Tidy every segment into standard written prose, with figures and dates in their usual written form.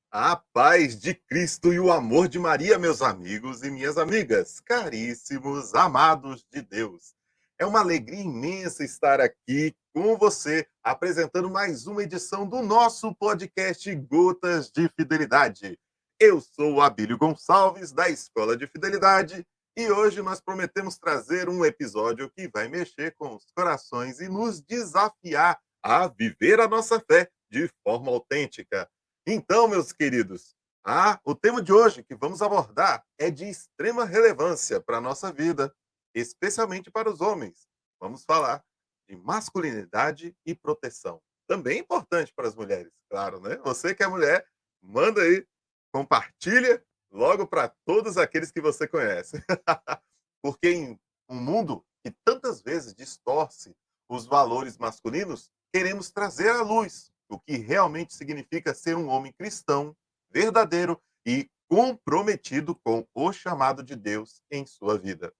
A paz de Cristo e o amor de Maria, meus amigos e minhas amigas, caríssimos, amados de Deus. É uma alegria imensa estar aqui com você, apresentando mais uma edição do nosso podcast Gotas de Fidelidade. Eu sou o Abílio Gonçalves, da Escola de Fidelidade, e hoje nós prometemos trazer um episódio que vai mexer com os corações e nos desafiar a viver a nossa fé de forma autêntica. Então, meus queridos, o tema de hoje que vamos abordar é de extrema relevância para a nossa vida, especialmente para os homens. Vamos falar de masculinidade e proteção. Também importante para as mulheres, claro, né? Você que é mulher, manda aí, compartilha logo para todos aqueles que você conhece. Porque em um mundo que tantas vezes distorce os valores masculinos, queremos trazer à luz o que realmente significa ser um homem cristão, verdadeiro e comprometido com o chamado de Deus em sua vida.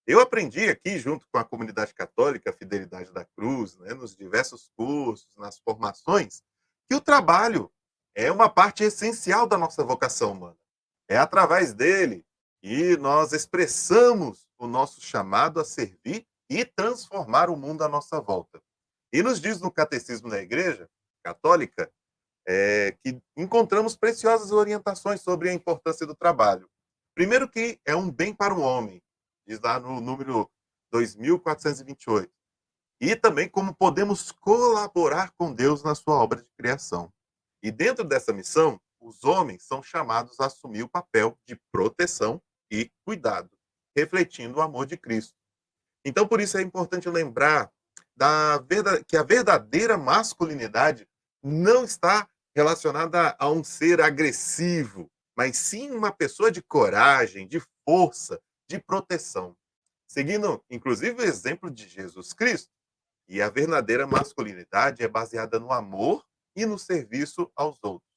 Eu aprendi aqui, junto com a comunidade católica Fidelidade da Cruz, né, nos diversos cursos, nas formações, que o trabalho é uma parte essencial da nossa vocação humana. É através dele que nós expressamos o nosso chamado a servir e transformar o mundo à nossa volta. E nos diz no Catecismo da Igreja Católica que encontramos preciosas orientações sobre a importância do trabalho. Primeiro que é um bem para o homem, diz lá no número 2428. E também como podemos colaborar com Deus na sua obra de criação. E dentro dessa missão, os homens são chamados a assumir o papel de proteção e cuidado, refletindo o amor de Cristo. Então, por isso é importante lembrar que a verdadeira masculinidade não está relacionada a um ser agressivo, mas sim uma pessoa de coragem, de força, de proteção. Seguindo, inclusive, o exemplo de Jesus Cristo. E a verdadeira masculinidade é baseada no amor e no serviço aos outros.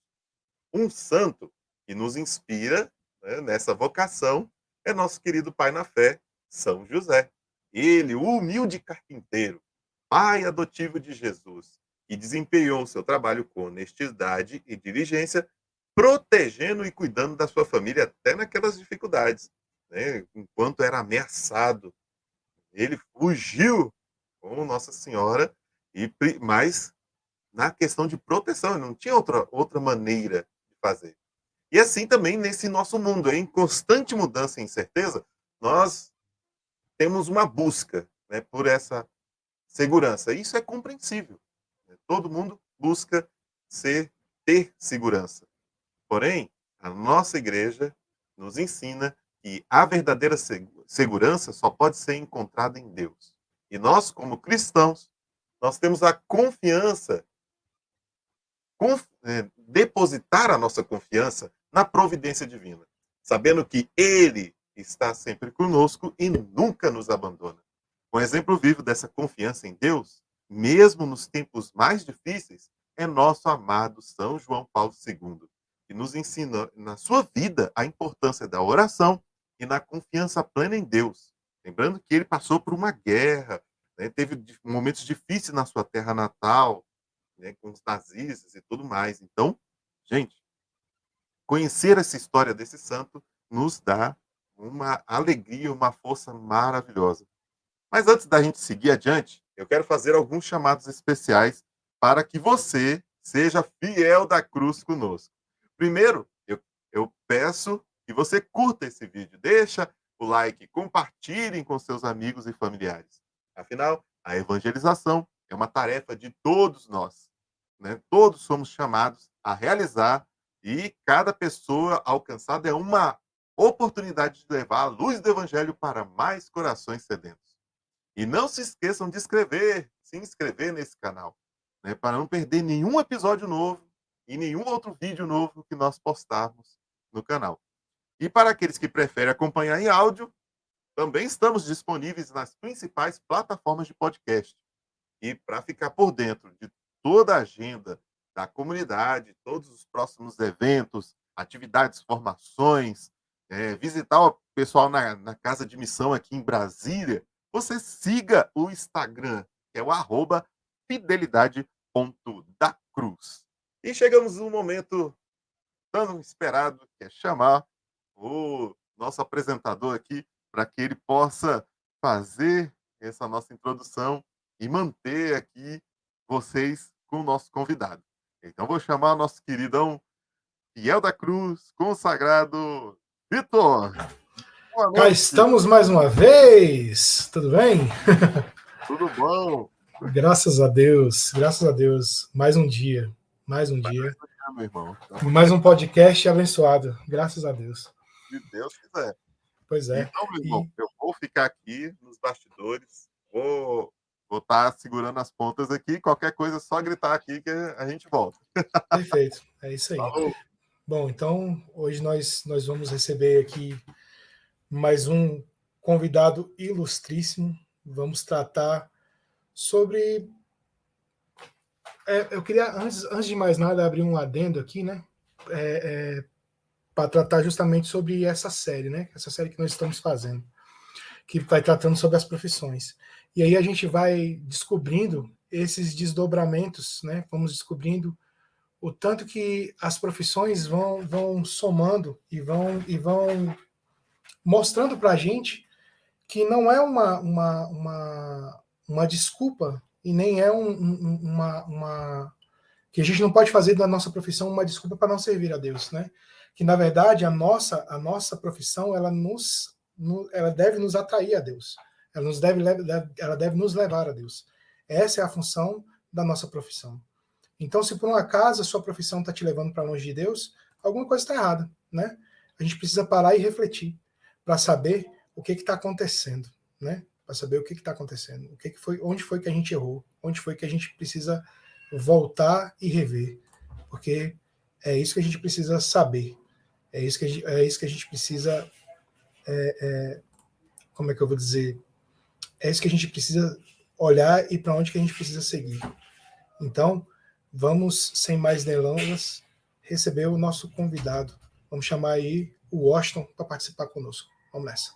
Um santo que nos inspira, né, nessa vocação é nosso querido pai na fé, São José. Ele, o humilde carpinteiro, pai adotivo de Jesus, que desempenhou seu trabalho com honestidade e diligência, protegendo e cuidando da sua família até naquelas dificuldades, né? Enquanto era ameaçado, ele fugiu com Nossa Senhora, mas na questão de proteção, não tinha outra maneira de fazer. E assim também nesse nosso mundo, em constante mudança e incerteza, nós temos uma busca, né, por essa segurança. Isso é compreensível, né? Todo mundo busca ter segurança. Porém, a nossa igreja nos ensina que a verdadeira segurança só pode ser encontrada em Deus. E nós, como cristãos, nós temos a confiança, depositar a nossa confiança na providência divina, sabendo que Ele está sempre conosco e nunca nos abandona. Um exemplo vivo dessa confiança em Deus, mesmo nos tempos mais difíceis, é nosso amado São João Paulo II, que nos ensina na sua vida a importância da oração e na confiança plena em Deus. Lembrando que ele passou por uma guerra, né, teve momentos difíceis na sua terra natal, né, com os nazistas e tudo mais. Então, gente, conhecer essa história desse santo nos dá uma alegria, uma força maravilhosa. Mas antes da gente seguir adiante, eu quero fazer alguns chamados especiais para que você seja fiel da cruz conosco. Primeiro, eu peço que você curta esse vídeo, deixa o like, compartilhem com seus amigos e familiares. Afinal, a evangelização é uma tarefa de todos nós, né? Todos somos chamados a realizar e cada pessoa alcançada é uma oportunidade de levar a luz do evangelho para mais corações sedentos. E não se esqueçam de se inscrever nesse canal, né, para não perder nenhum episódio novo e nenhum outro vídeo novo que nós postarmos no canal. E para aqueles que preferem acompanhar em áudio, também estamos disponíveis nas principais plataformas de podcast. E para ficar por dentro de toda a agenda da comunidade, todos os próximos eventos, atividades, formações, visitar o pessoal na casa de missão aqui em Brasília, você siga o Instagram, que é o @fidelidade.dacruz. E chegamos no momento tão esperado, que é chamar o nosso apresentador aqui para que ele possa fazer essa nossa introdução e manter aqui vocês com o nosso convidado. Então vou chamar o nosso queridão Fiel da Cruz, consagrado Vitor. Boa Cá noite. estamos mais uma vez, tudo bem? Tudo bom? Graças a Deus, mais um dia, Meu irmão. mais um podcast abençoado, graças a Deus. Se Deus quiser. Pois é. Então, meu irmão, eu vou ficar aqui nos bastidores, vou estar segurando as pontas aqui, qualquer coisa é só gritar aqui que a gente volta. Perfeito, é isso aí. Falou. Bom, então hoje nós vamos receber aqui mais um convidado ilustríssimo. Vamos tratar sobre... eu queria, antes de mais nada, abrir um adendo aqui, né? Para tratar justamente sobre essa série, né? Essa série que nós estamos fazendo, que vai tratando sobre as profissões. E aí a gente vai descobrindo esses desdobramentos, né? Vamos descobrindo o tanto que as profissões vão somando e vão mostrando para a gente que não é uma desculpa e nem é que a gente não pode fazer da nossa profissão uma desculpa para não servir a Deus, né? Que na verdade a nossa profissão ela deve nos atrair a Deus, ela deve nos levar a Deus. Essa é a função da nossa profissão. Então, se por um acaso a sua profissão está te levando para longe de Deus, alguma coisa está errada, né? A gente precisa parar e refletir para saber o que está acontecendo, né? Para saber o que está acontecendo, onde foi que a gente errou, onde foi que a gente precisa voltar e rever, porque é isso que a gente precisa saber, é isso que a gente precisa, como é que eu vou dizer? É isso que a gente precisa olhar e para onde que a gente precisa seguir. Então, vamos, sem mais delongas, receber o nosso convidado. Vamos chamar aí o Washington para participar conosco. Vamos nessa.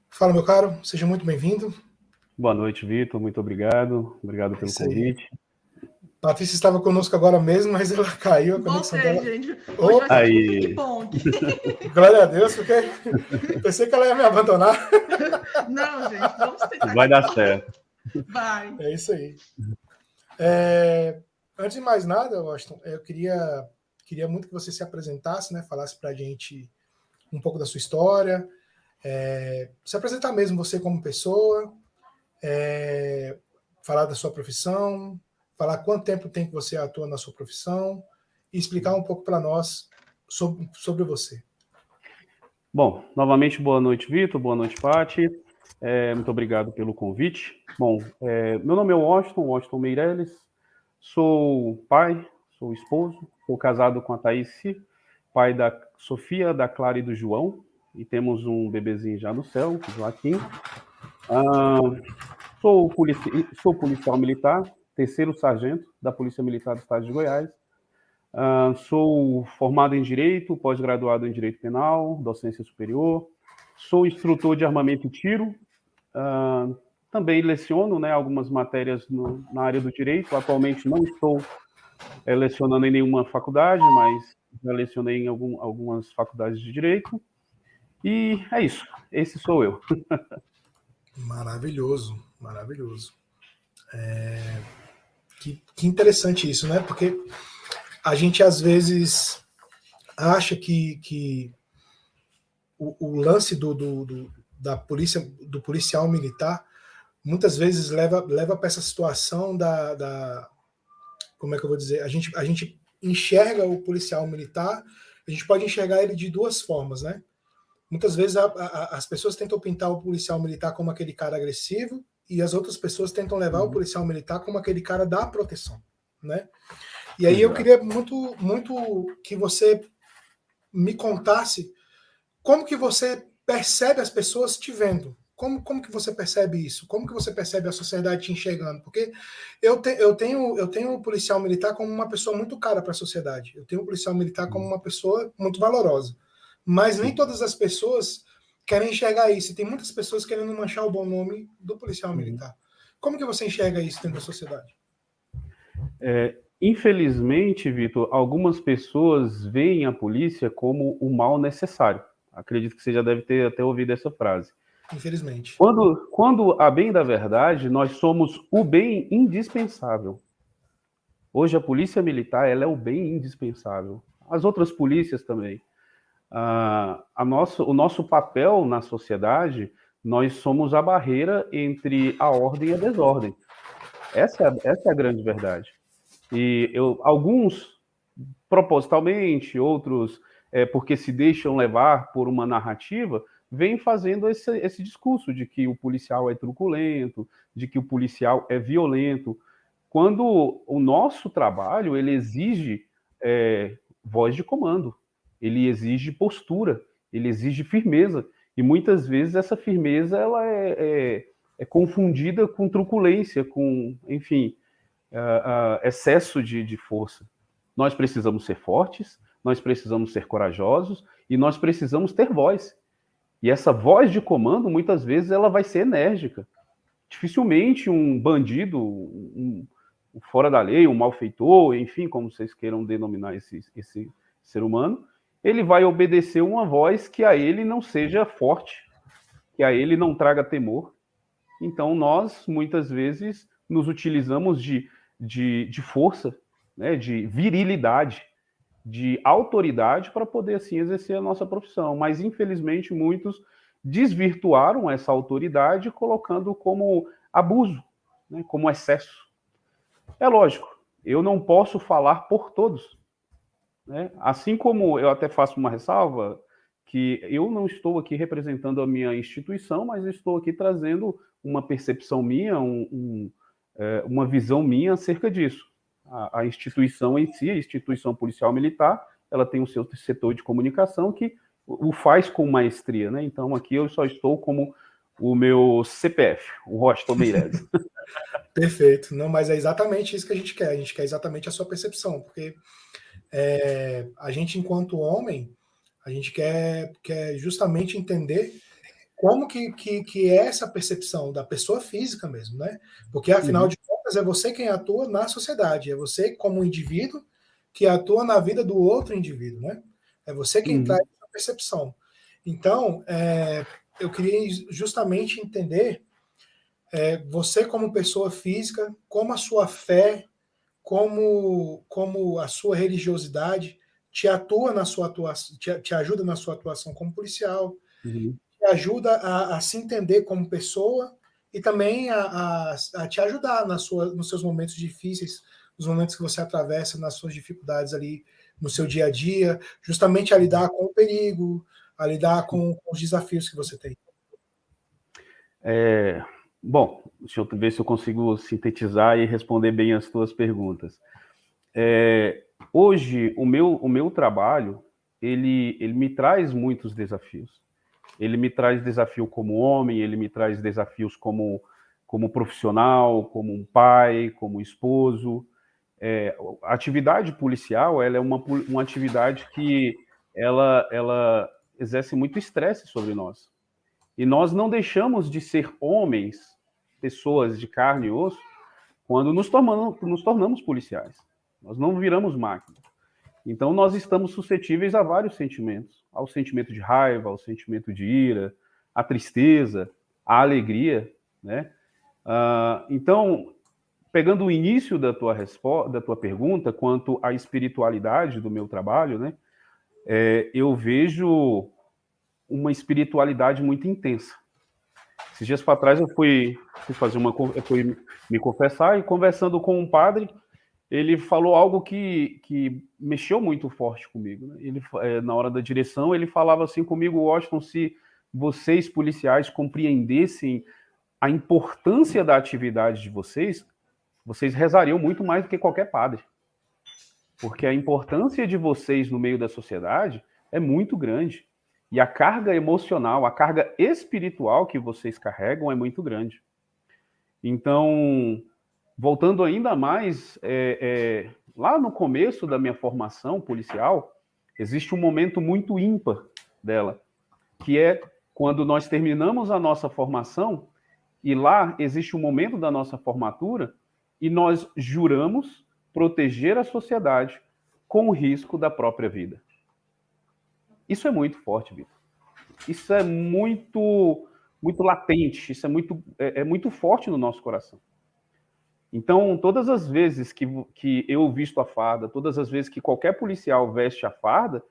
Fala, meu caro, seja muito bem-vindo. Boa noite, Vitor, muito obrado. Obrigado pelo convite. Patrícia estava conosco agora mesmo, mas ela caiu a conexão dela. Gente. Hoje vai ser aí. ping-pong. Glória a Deus, porque pensei que ela ia me abandonar. Não, gente, vamos tentar. Vai dar certo. Vai. É isso aí. Antes de mais nada, Washington, eu queria muito que você se apresentasse, né? Falasse para a gente um pouco da sua história, se apresentar mesmo você como pessoa, falar da sua profissão, falar quanto tempo tem que você atua na sua profissão e explicar um pouco para nós sobre você. Bom, novamente, boa noite, Vitor, boa noite, Paty. Muito obrigado pelo convite. Bom, meu nome é Washington Meirelles, sou pai, sou esposo, sou casado com a Thaís, pai da Sofia, da Clara e do João, e temos um bebezinho já no céu, Joaquim. Sou policial militar, terceiro sargento da Polícia Militar do Estado de Goiás. Sou formado em Direito, pós-graduado em Direito Penal, docência superior. Sou instrutor de armamento e tiro. Também leciono, né, algumas matérias na área do Direito. Atualmente não estou lecionando em nenhuma faculdade, mas já lecionei em algumas faculdades de Direito. E é isso. Esse sou eu. Maravilhoso, maravilhoso. Que interessante isso, né? Porque a gente às vezes acha que o lance da polícia, do policial militar, muitas vezes leva para essa situação como é que eu vou dizer? A gente enxerga o policial militar, a gente pode enxergar ele de duas formas, né? Muitas vezes as pessoas tentam pintar o policial militar como aquele cara agressivo e as outras pessoas tentam levar o policial militar como aquele cara da proteção, né? E aí eu queria muito, muito que você me contasse como que você percebe as pessoas te vendo. Como que você percebe isso? Como que você percebe a sociedade te enxergando? Porque eu tenho o policial militar como uma pessoa muito cara para a sociedade. Eu tenho o policial militar como uma pessoa muito valorosa. Mas nem todas as pessoas querem enxergar isso. E tem muitas pessoas querendo manchar o bom nome do policial militar. Como que você enxerga isso dentro da sociedade? Infelizmente, Vitor, algumas pessoas veem a polícia como o mal necessário. Acredito que você já deve ter até ouvido essa frase. Infelizmente. Quando a bem da verdade, nós somos o bem indispensável. Hoje a polícia militar, ela é o bem indispensável. As outras polícias também. O nosso papel na sociedade, nós somos a barreira entre a ordem e a desordem. Essa é a grande verdade. E alguns propositalmente, outros porque se deixam levar por uma narrativa, vêm fazendo esse discurso de que o policial é truculento, de que o policial é violento, quando o nosso trabalho ele exige voz de comando, ele exige postura, ele exige firmeza, e muitas vezes essa firmeza ela é confundida com truculência, com, enfim, excesso de força. Nós precisamos ser fortes, nós precisamos ser corajosos e nós precisamos ter voz. E essa voz de comando, muitas vezes, ela vai ser enérgica. Dificilmente um bandido, um fora da lei, um malfeitor, enfim, como vocês queiram denominar esse ser humano, ele vai obedecer uma voz que a ele não seja forte, que a ele não traga temor. Então, nós, muitas vezes, nos utilizamos de força, né, de virilidade, de autoridade para poder, assim, exercer a nossa profissão. Mas, infelizmente, muitos desvirtuaram essa autoridade colocando como abuso, né, como excesso. É lógico, eu não posso falar por todos, né? Assim como eu até faço uma ressalva, que eu não estou aqui representando a minha instituição, mas estou aqui trazendo uma percepção minha, uma visão minha acerca disso. A instituição em si, a instituição policial militar, ela tem o seu setor de comunicação que o faz com maestria, né? Então aqui eu só estou como o meu CPF, o Washington Meirelles. Perfeito. Não, mas é exatamente isso que a gente quer. A gente quer exatamente a sua percepção, porque a gente, enquanto homem, a gente quer justamente entender como que é essa percepção da pessoa física mesmo, né? Porque, afinal de contas, é você quem atua na sociedade, é você, como indivíduo, que atua na vida do outro indivíduo, né? É você quem traz essa percepção. Então, eu queria justamente entender você como pessoa física, como a sua fé, como a sua religiosidade te atua na sua atuação, te ajuda na sua atuação como policial, te ajuda a se entender como pessoa e também a te ajudar nos seus momentos difíceis, nos momentos que você atravessa, nas suas dificuldades ali no seu dia a dia, justamente a lidar com o perigo, a lidar com os desafios que você tem. Bom, deixa eu ver se eu consigo sintetizar e responder bem as tuas perguntas. Hoje, o meu trabalho, ele me traz muitos desafios. Ele me traz desafio como homem, ele me traz desafios como profissional, como um pai, como esposo. A atividade policial, ela é uma atividade que ela exerce muito estresse sobre nós. E nós não deixamos de ser homens, pessoas de carne e osso, quando nos tornamos policiais. Nós não viramos máquinas. Então, nós estamos suscetíveis a vários sentimentos. Ao sentimento de raiva, ao sentimento de ira, à tristeza, à alegria, né? Então, pegando o início da tua pergunta, quanto à espiritualidade do meu trabalho, né? Eu vejo uma espiritualidade muito intensa. Esses dias para trás eu fui me confessar e conversando com um padre, ele falou algo que mexeu muito forte comigo, né? Ele, na hora da direção, ele falava assim comigo: Washington, se vocês policiais compreendessem a importância da atividade de vocês rezariam muito mais do que qualquer padre. Porque a importância de vocês no meio da sociedade é muito grande. E a carga emocional, a carga espiritual que vocês carregam é muito grande. Então, voltando ainda mais, lá no começo da minha formação policial, existe um momento muito ímpar dela, que é quando nós terminamos a nossa formação, e lá existe um momento da nossa formatura, e nós juramos proteger a sociedade com o risco da própria vida. Isso é muito forte, Vitor. Isso é muito, muito latente, isso é muito forte no nosso coração. Então, todas as vezes que eu visto a farda, todas as vezes que qualquer policial veste a farda,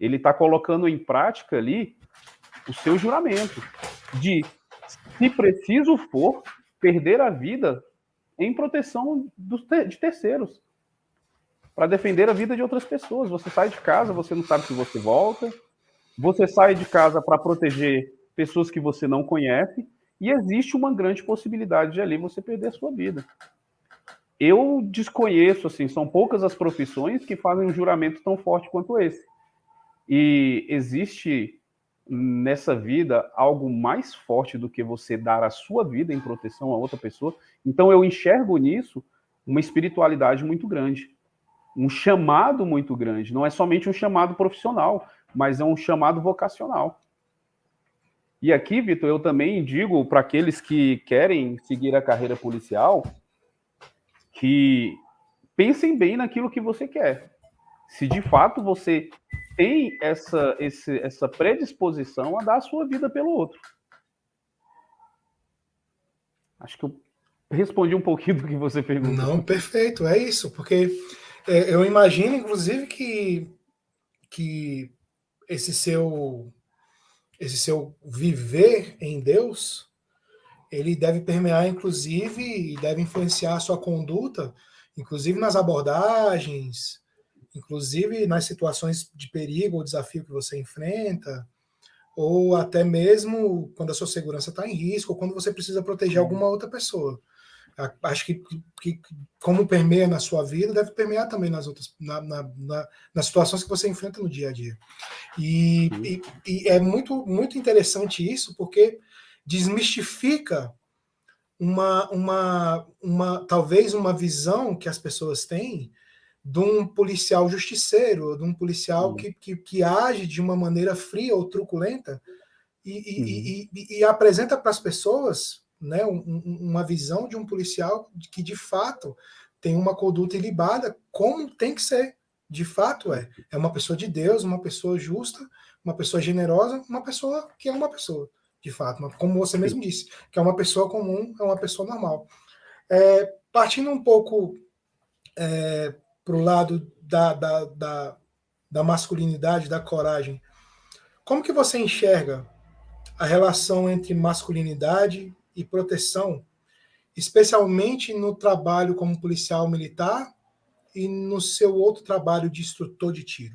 ele está colocando em prática ali o seu juramento de, se preciso for, perder a vida em proteção de terceiros, para defender a vida de outras pessoas. Você sai de casa, você não sabe se você volta, você sai de casa para proteger pessoas que você não conhece, e existe uma grande possibilidade de ali você perder a sua vida. Eu desconheço, assim, são poucas as profissões que fazem um juramento tão forte quanto esse. E existe nessa vida algo mais forte do que você dar a sua vida em proteção a outra pessoa. Então eu enxergo nisso uma espiritualidade muito grande, um chamado muito grande. Não é somente um chamado profissional, mas é um chamado vocacional. E aqui, Vitor, eu também digo para aqueles que querem seguir a carreira policial que pensem bem naquilo que você quer. Se de fato você tem essa predisposição a dar a sua vida pelo outro. Acho que eu respondi um pouquinho do que você perguntou. Não, perfeito, é isso, porque eu imagino, inclusive, que esse seu viver em Deus, ele deve permear, inclusive, e deve influenciar a sua conduta, inclusive nas abordagens, inclusive nas situações de perigo ou desafio que você enfrenta, ou até mesmo quando a sua segurança está em risco, ou quando você precisa proteger alguma outra pessoa. Acho que como permeia na sua vida, deve permear também nas outras, nas situações que você enfrenta no dia a dia. E é muito, muito interessante isso, porque desmistifica talvez uma visão que as pessoas têm de um policial justiceiro, de um policial que age de uma maneira fria ou truculenta e apresenta para as pessoas, né, uma visão de um policial que de fato tem uma conduta ilibada, como tem que ser. De fato é uma pessoa de Deus, uma pessoa justa, uma pessoa generosa, uma pessoa que é uma pessoa, de fato, como você mesmo disse, que é uma pessoa comum, é uma pessoa normal. Partindo um pouco para o lado da masculinidade, da coragem, como que você enxerga a relação entre masculinidade e proteção, especialmente no trabalho como policial militar e no seu outro trabalho de instrutor de tiro?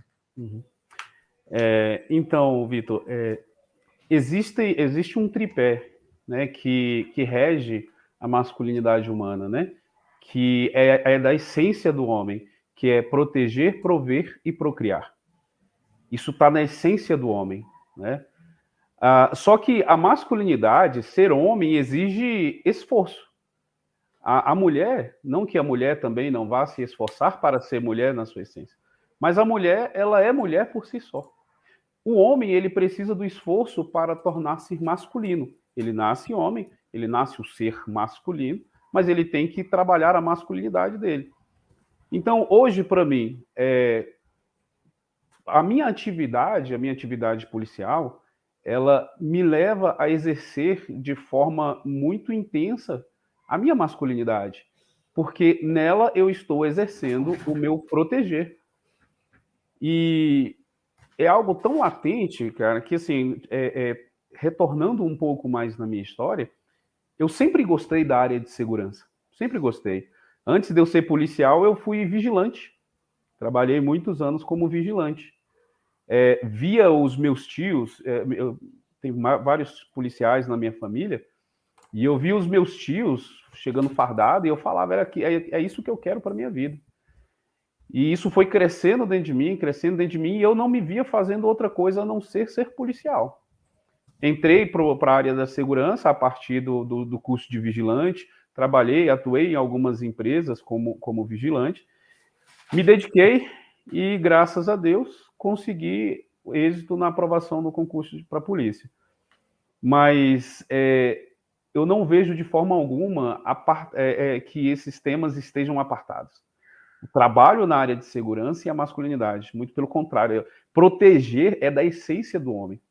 Então, Vitor, existe um tripé, né, que rege a masculinidade humana, né, que é da essência do homem, que é proteger, prover e procriar. Isso está na essência do homem, né? Só que a masculinidade, ser homem, exige esforço. A mulher, não que a mulher também não vá se esforçar para ser mulher na sua essência, mas a mulher, ela é mulher por si só. O homem, ele precisa do esforço para tornar-se masculino. Ele nasce homem, ele nasce o ser masculino, mas ele tem que trabalhar a masculinidade dele. Então, hoje, para mim, a minha atividade policial, ela me leva a exercer de forma muito intensa a minha masculinidade, porque nela eu estou exercendo o meu proteger. E é algo tão latente, cara, que assim, retornando um pouco mais na minha história, eu sempre gostei da área de segurança, sempre gostei. Antes de eu ser policial, eu fui vigilante, trabalhei muitos anos como vigilante. Via os meus tios, eu tenho vários policiais na minha família, e eu via os meus tios chegando fardado, e eu falava, é isso que eu quero para a minha vida. E isso foi crescendo dentro de mim, e eu não me via fazendo outra coisa a não ser policial. Entrei para a área da segurança a partir do curso de vigilante, atuei em algumas empresas como vigilante, me dediquei e, graças a Deus, consegui êxito na aprovação do concurso para a polícia. mas eu não vejo de forma alguma que esses temas estejam apartados. O trabalho na área de segurança e a masculinidade, muito pelo contrário, proteger é da essência do homem.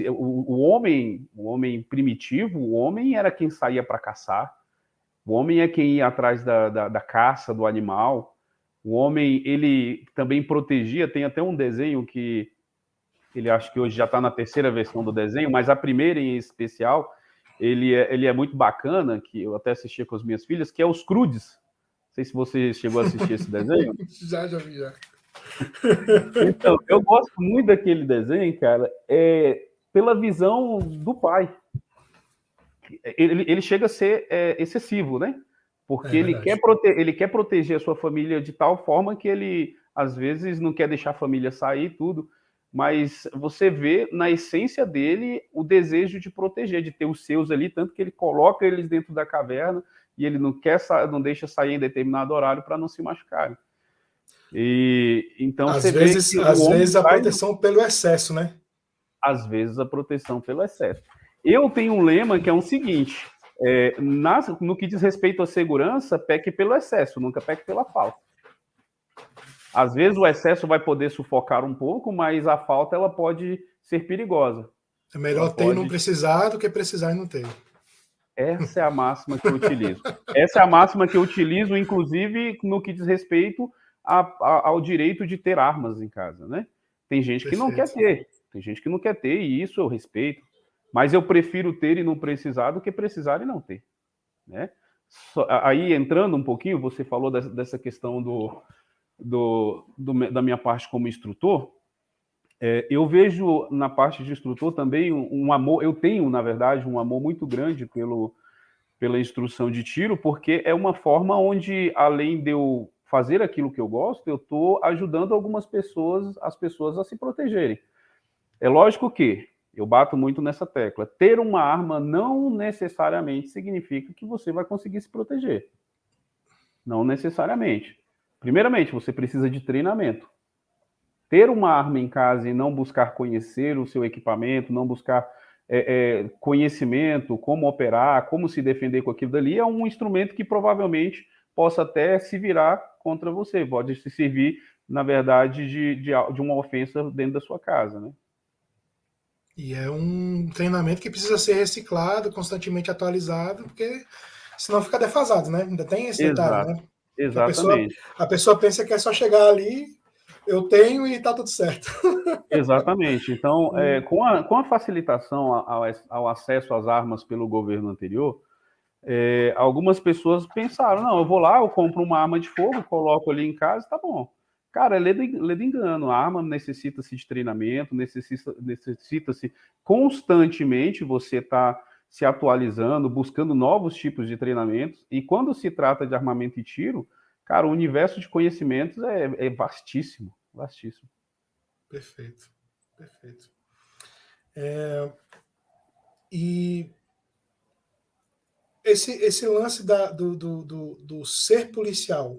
O homem primitivo, o homem era quem saía para caçar, o homem é quem ia atrás da caça, do animal, o homem, ele também protegia, tem até um desenho que ele acho que hoje já está na terceira versão do desenho, mas a primeira em especial, ele é muito bacana, que eu até assistia com as minhas filhas, que é os Crudes. Não sei se você chegou a assistir esse desenho. Já vi, já. Então, eu gosto muito daquele desenho, cara, pela visão do pai. Ele chega a ser excessivo, né? Porque ele quer proteger a sua família de tal forma que ele, às vezes, não quer deixar a família sair e tudo, mas você vê na essência dele o desejo de proteger, de ter os seus ali, tanto que ele coloca eles dentro da caverna e ele não deixa sair em determinado horário para não se machucarem. E então às vezes a proteção pelo excesso, né? Às vezes a proteção pelo excesso. Eu tenho um lema que é o seguinte: no que diz respeito à segurança, peque pelo excesso, nunca peque pela falta. Às vezes o excesso vai poder sufocar um pouco, mas a falta ela pode ser perigosa. É melhor ter e não precisar do que precisar e não ter. Essa é a máxima que eu utilizo. Essa é a máxima que eu utilizo, inclusive, no que diz respeito ao direito de ter armas em casa, né? Tem gente que não quer ter. Tem gente que não quer ter, e isso eu respeito. Mas eu prefiro ter e não precisar do que precisar e não ter, né? Aí, entrando um pouquinho, você falou dessa questão da minha parte como instrutor. Eu vejo na parte de instrutor também um amor, eu tenho, na verdade, um amor muito grande pela instrução de tiro, porque é uma forma onde, além de eu fazer aquilo que eu gosto, eu estou ajudando as pessoas a se protegerem. É lógico que eu bato muito nessa tecla. Ter uma arma não necessariamente significa que você vai conseguir se proteger. Não necessariamente. Primeiramente, você precisa de treinamento. Ter uma arma em casa e não buscar conhecer o seu equipamento, não buscar conhecimento, como operar, como se defender com aquilo dali, é um instrumento que provavelmente possa até se virar contra você. Pode se servir, na verdade, de uma ofensa dentro da sua casa, né? E é um treinamento que precisa ser reciclado, constantemente atualizado, porque senão fica defasado, né? Ainda tem esse detalhe, né? Exatamente. A pessoa pensa que é só chegar ali, eu tenho e tá tudo certo. Exatamente. Então, com a facilitação ao acesso às armas pelo governo anterior, algumas pessoas pensaram, não, eu vou lá, eu compro uma arma de fogo, coloco ali em casa, tá bom. Cara, é ledo engano. A arma necessita-se de treinamento, necessita-se constantemente você estar se atualizando, buscando novos tipos de treinamentos. E quando se trata de armamento e tiro, cara, o universo de conhecimentos é vastíssimo, vastíssimo. Perfeito, perfeito. E esse lance do ser policial,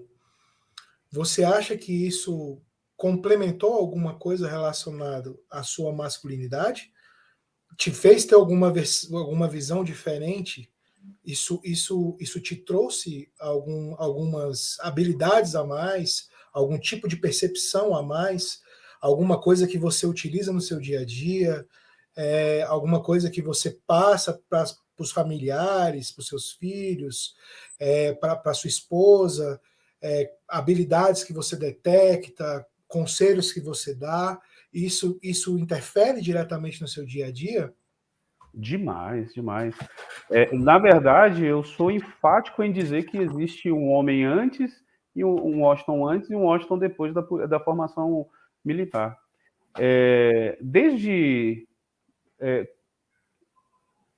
você acha que isso complementou alguma coisa relacionada à sua masculinidade? Te fez ter alguma visão diferente? Isso te trouxe algumas habilidades a mais? Algum tipo de percepção a mais? Alguma coisa que você utiliza no seu dia a dia? Alguma coisa que você passa para os familiares, para os seus filhos, para sua esposa? Habilidades que você detecta, conselhos que você dá, isso interfere diretamente no seu dia a dia? Demais, demais. Na verdade, eu sou enfático em dizer que existe um homem antes, e um Washington antes e um Washington depois da formação militar. Desde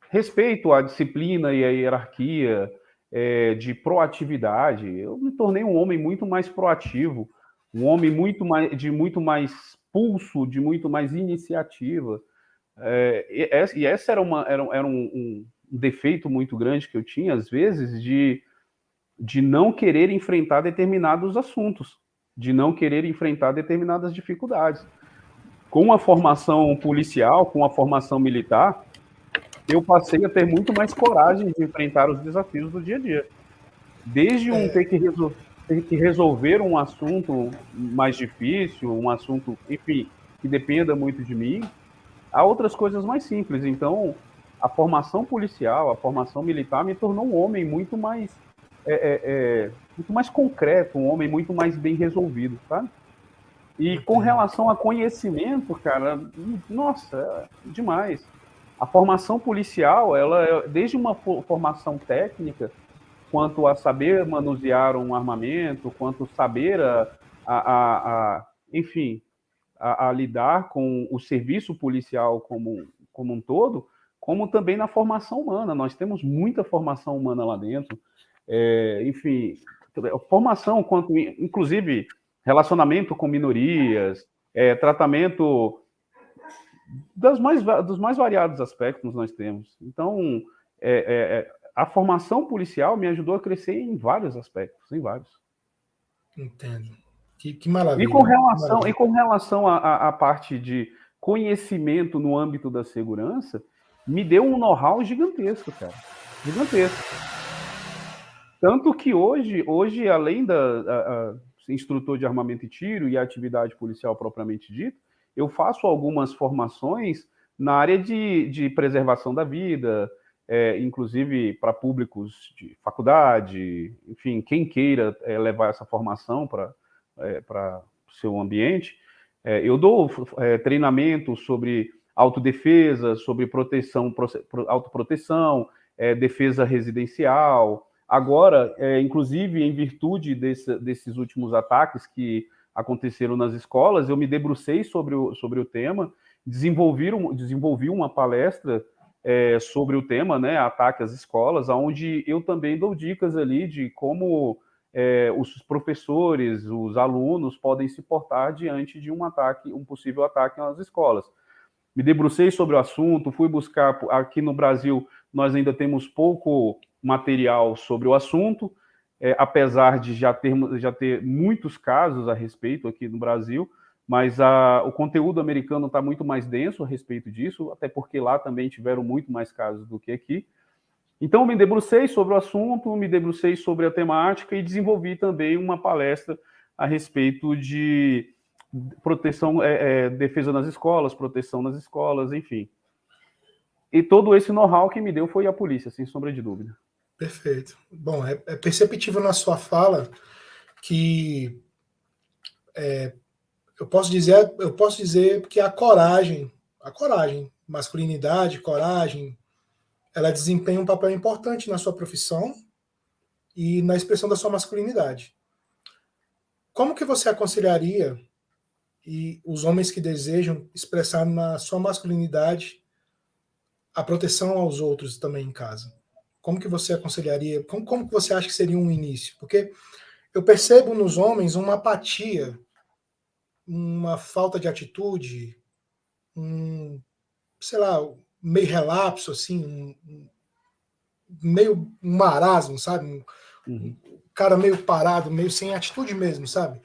respeito à disciplina e à hierarquia, de proatividade, eu me tornei um homem muito mais proativo, um homem de muito mais pulso, de muito mais iniciativa. E esse era um defeito muito grande que eu tinha, às vezes, de não querer enfrentar determinados assuntos, de não querer enfrentar determinadas dificuldades. Com a formação policial, com a formação militar, eu passei a ter muito mais coragem de enfrentar os desafios do dia a dia. Desde ter que resolver um assunto mais difícil, um assunto, enfim, que dependa muito de mim, há outras coisas mais simples. Então, a formação policial, a formação militar me tornou um homem muito mais concreto, um homem muito mais bem resolvido, sabe? E com relação a conhecimento, cara, nossa, demais. A formação policial, ela é desde uma formação técnica, quanto a saber manusear um armamento, quanto saber enfim, a lidar com o serviço policial como um todo, como também na formação humana. Nós temos muita formação humana lá dentro. Enfim, formação quanto, inclusive, relacionamento com minorias, tratamento dos mais variados aspectos nós temos. Então, a formação policial me ajudou a crescer em vários aspectos, em vários. Entendo. Que maravilha. E com relação à parte de conhecimento no âmbito da segurança, me deu um know-how gigantesco, cara. Gigantesco. Tanto que hoje além da instrutor de armamento e tiro e a atividade policial propriamente dita, eu faço algumas formações na área de preservação da vida, inclusive para públicos de faculdade, enfim, quem queira levar essa formação para o seu ambiente. Eu dou treinamento sobre autodefesa, sobre autoproteção, defesa residencial. Agora, inclusive, em virtude desses últimos ataques que aconteceram nas escolas, eu me debrucei sobre o tema, desenvolvi uma palestra sobre o tema, né, ataque às escolas, onde eu também dou dicas ali de como os professores, os alunos podem se portar diante de um possível ataque às escolas. Me debrucei sobre o assunto, fui buscar, aqui no Brasil, nós ainda temos pouco material sobre o assunto, apesar de já ter muitos casos a respeito aqui no Brasil, mas o conteúdo americano está muito mais denso a respeito disso, até porque lá também tiveram muito mais casos do que aqui. Então, me debrucei sobre o assunto, me debrucei sobre a temática e desenvolvi também uma palestra a respeito de proteção, defesa nas escolas, proteção nas escolas, enfim. E todo esse know-how que me deu foi a polícia, sem sombra de dúvida. Perfeito. Bom, é perceptível na sua fala que eu posso dizer que a coragem, masculinidade, coragem, ela desempenha um papel importante na sua profissão e na expressão da sua masculinidade. Como que você aconselharia os homens que desejam expressar na sua masculinidade a proteção aos outros também em casa? Como que você aconselharia? Como que você acha que seria um início? Porque eu percebo nos homens uma apatia, uma falta de atitude, sei lá, meio relapso, assim, meio marasmo, sabe? Um cara meio parado, meio sem atitude mesmo, sabe?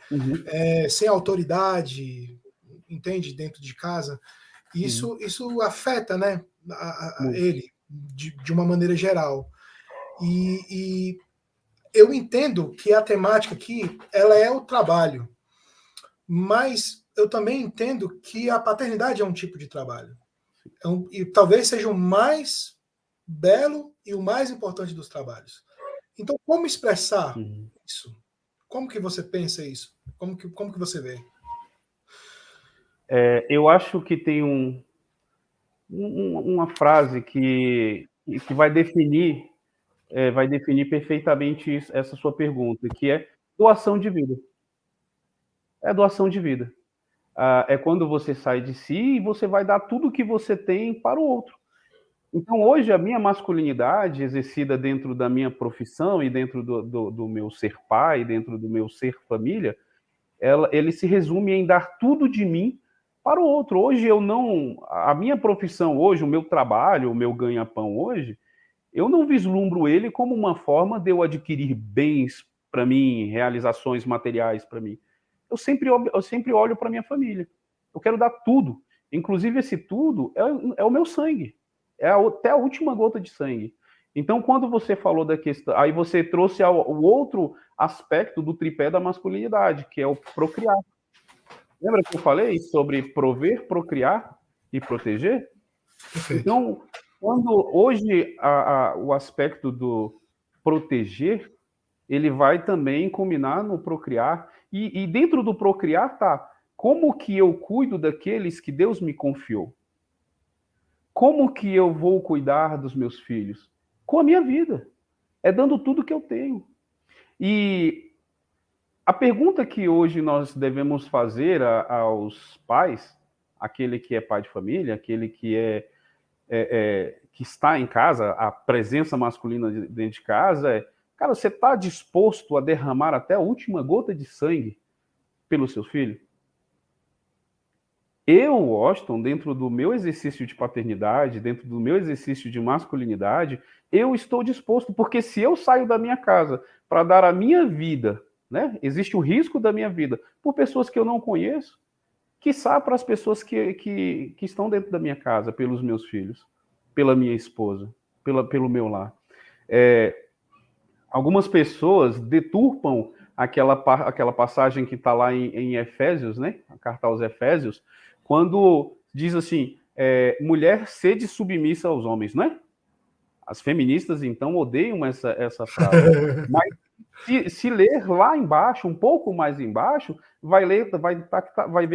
Sem autoridade, entende? Dentro de casa. Isso afeta, né? Ele, de uma maneira geral. E eu entendo que a temática aqui, ela é o trabalho. Mas eu também entendo que a paternidade é um tipo de trabalho. E talvez seja o mais belo e o mais importante dos trabalhos. Então, como expressar isso? Como que você pensa isso? Como que você vê? Eu acho que tem uma frase que vai definir perfeitamente essa sua pergunta, que é doação de vida. É doação de vida. É quando você sai de si e você vai dar tudo o que você tem para o outro. Então, hoje, a minha masculinidade exercida dentro da minha profissão e dentro do meu ser pai, dentro do meu ser família, ele se resume em dar tudo de mim para o outro. Hoje, a minha profissão hoje, o meu trabalho, o meu ganha-pão hoje, eu não vislumbro ele como uma forma de eu adquirir bens para mim, realizações materiais para mim. Eu sempre olho para minha família. Eu quero dar tudo. Inclusive, esse tudo é o meu sangue. até a última gota de sangue. Então, quando você falou da questão, aí você trouxe o outro aspecto do tripé da masculinidade, que é o procriar. Lembra que eu falei sobre prover, procriar e proteger? Perfeito. Então, quando hoje o aspecto do proteger, ele vai também culminar no procriar, e dentro do procriar tá como que eu cuido daqueles que Deus me confiou? Como que eu vou cuidar dos meus filhos? Com a minha vida. É dando tudo que eu tenho. E a pergunta que hoje nós devemos fazer aos pais, aquele que é pai de família, aquele que que está em casa, a presença masculina dentro de casa, cara, você está disposto a derramar até a última gota de sangue pelo seu filho? Eu, Washington, dentro do meu exercício de paternidade, dentro do meu exercício de masculinidade, eu estou disposto, porque se eu saio da minha casa para dar a minha vida, né, existe o risco da minha vida por pessoas que eu não conheço, quiçá para as pessoas que estão dentro da minha casa, pelos meus filhos, pela minha esposa, pelo meu lar. Algumas pessoas deturpam aquela passagem que está lá em Efésios, né, a carta aos Efésios, quando diz assim, mulher sede submissa aos homens, não é? As feministas, então, odeiam essa frase. Mas se ler lá embaixo, um pouco mais embaixo, vai ver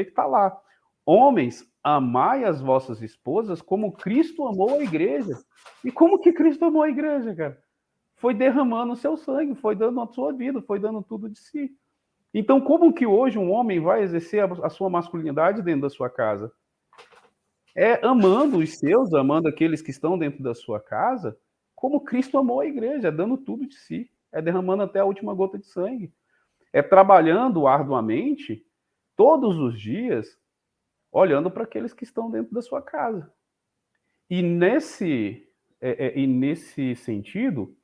que está lá. Homens, amai as vossas esposas como Cristo amou a igreja. E como que Cristo amou a igreja, cara? Foi derramando o seu sangue, foi dando a sua vida, foi dando tudo de si. Então, como que hoje um homem vai exercer a sua masculinidade dentro da sua casa? É amando os seus, amando aqueles que estão dentro da sua casa, como Cristo amou a igreja, dando tudo de si, derramando até a última gota de sangue. Trabalhando arduamente, todos os dias, olhando para aqueles que estão dentro da sua casa. E nesse sentido,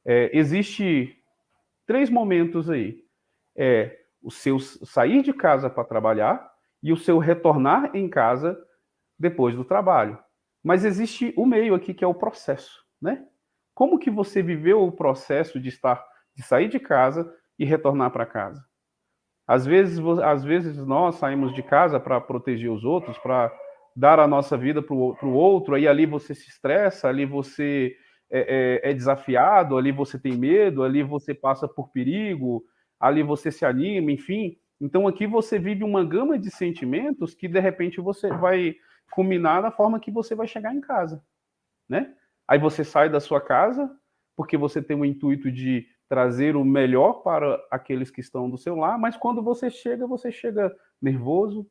existe 3 momentos aí. O seu sair de casa para trabalhar e o seu retornar em casa depois do trabalho. Mas existe o meio aqui, que é o processo, né? Como que você viveu o processo de sair de casa e retornar para casa? Às vezes nós saímos de casa para proteger os outros, para dar a nossa vida para o outro, aí ali você se estressa, ali você é desafiado, ali você tem medo, ali você passa por perigo, ali você se anima, enfim. Então aqui você vive uma gama de sentimentos que de repente você vai culminar na forma que você vai chegar em casa, né? Aí você sai da sua casa porque você tem o intuito de trazer o melhor para aqueles que estão do seu lar, mas quando você chega nervoso,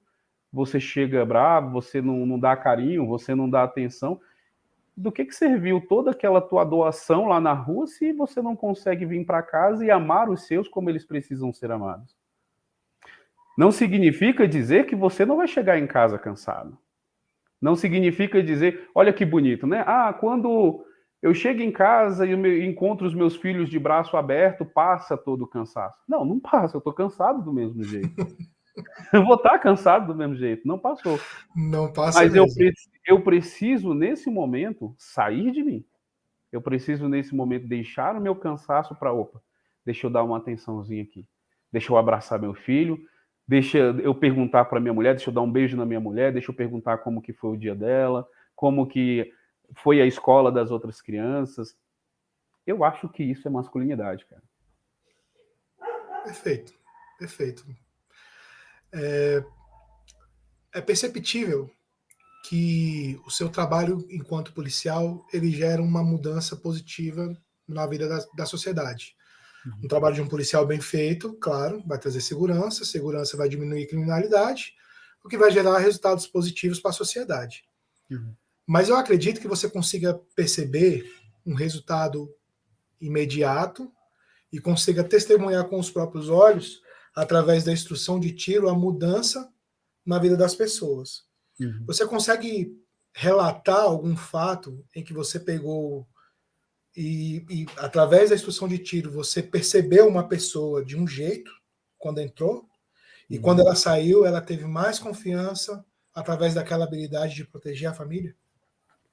você chega bravo, você não dá carinho, você não dá atenção. Do que serviu toda aquela tua doação lá na rua se você não consegue vir para casa e amar os seus como eles precisam ser amados? Não significa dizer que você não vai chegar em casa cansado. Não significa dizer, olha que bonito, né? Quando eu chego em casa e encontro os meus filhos de braço aberto, passa todo o cansaço. Não passa, eu estou cansado do mesmo jeito. Eu vou estar cansado do mesmo jeito, não passou. Não passa Mas mesmo. eu preciso, nesse momento, sair de mim. Eu preciso, nesse momento, deixar o meu cansaço para, deixa eu dar uma atençãozinha aqui. Deixa eu abraçar meu filho, deixa eu perguntar para minha mulher, deixa eu dar um beijo na minha mulher, deixa eu perguntar como que foi o dia dela, como que foi a escola das outras crianças. Eu acho que isso é masculinidade, cara. Perfeito, perfeito. É perceptível que o seu trabalho enquanto policial, ele gera uma mudança positiva na vida da sociedade. Um trabalho de um policial bem feito, claro, vai trazer segurança, segurança vai diminuir criminalidade, o que vai gerar resultados positivos para a sociedade. Mas eu acredito que você consiga perceber um resultado imediato e consiga testemunhar com os próprios olhos, através da instrução de tiro, a mudança na vida das pessoas. Você consegue relatar algum fato em que você pegou e através da instrução de tiro, você percebeu uma pessoa de um jeito quando entrou, e quando ela saiu, ela teve mais confiança através daquela habilidade de proteger a família?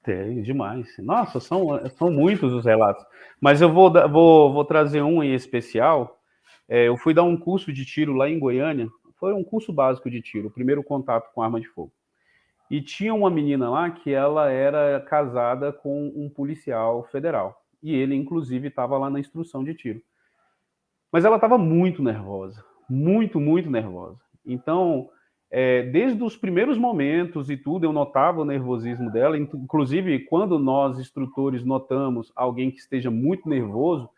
Tem, demais. Nossa, são muitos os relatos. Mas eu vou trazer um em especial. Eu fui dar um curso de tiro lá em Goiânia. Foi um curso básico de tiro, o primeiro contato com arma de fogo. E tinha uma menina lá que ela era casada com um policial federal. E ele, inclusive, estava lá na instrução de tiro. Mas ela estava muito nervosa. Muito, muito nervosa. Então, desde os primeiros momentos e tudo, eu notava o nervosismo dela. Inclusive, quando nós, instrutores, notamos alguém que esteja muito nervoso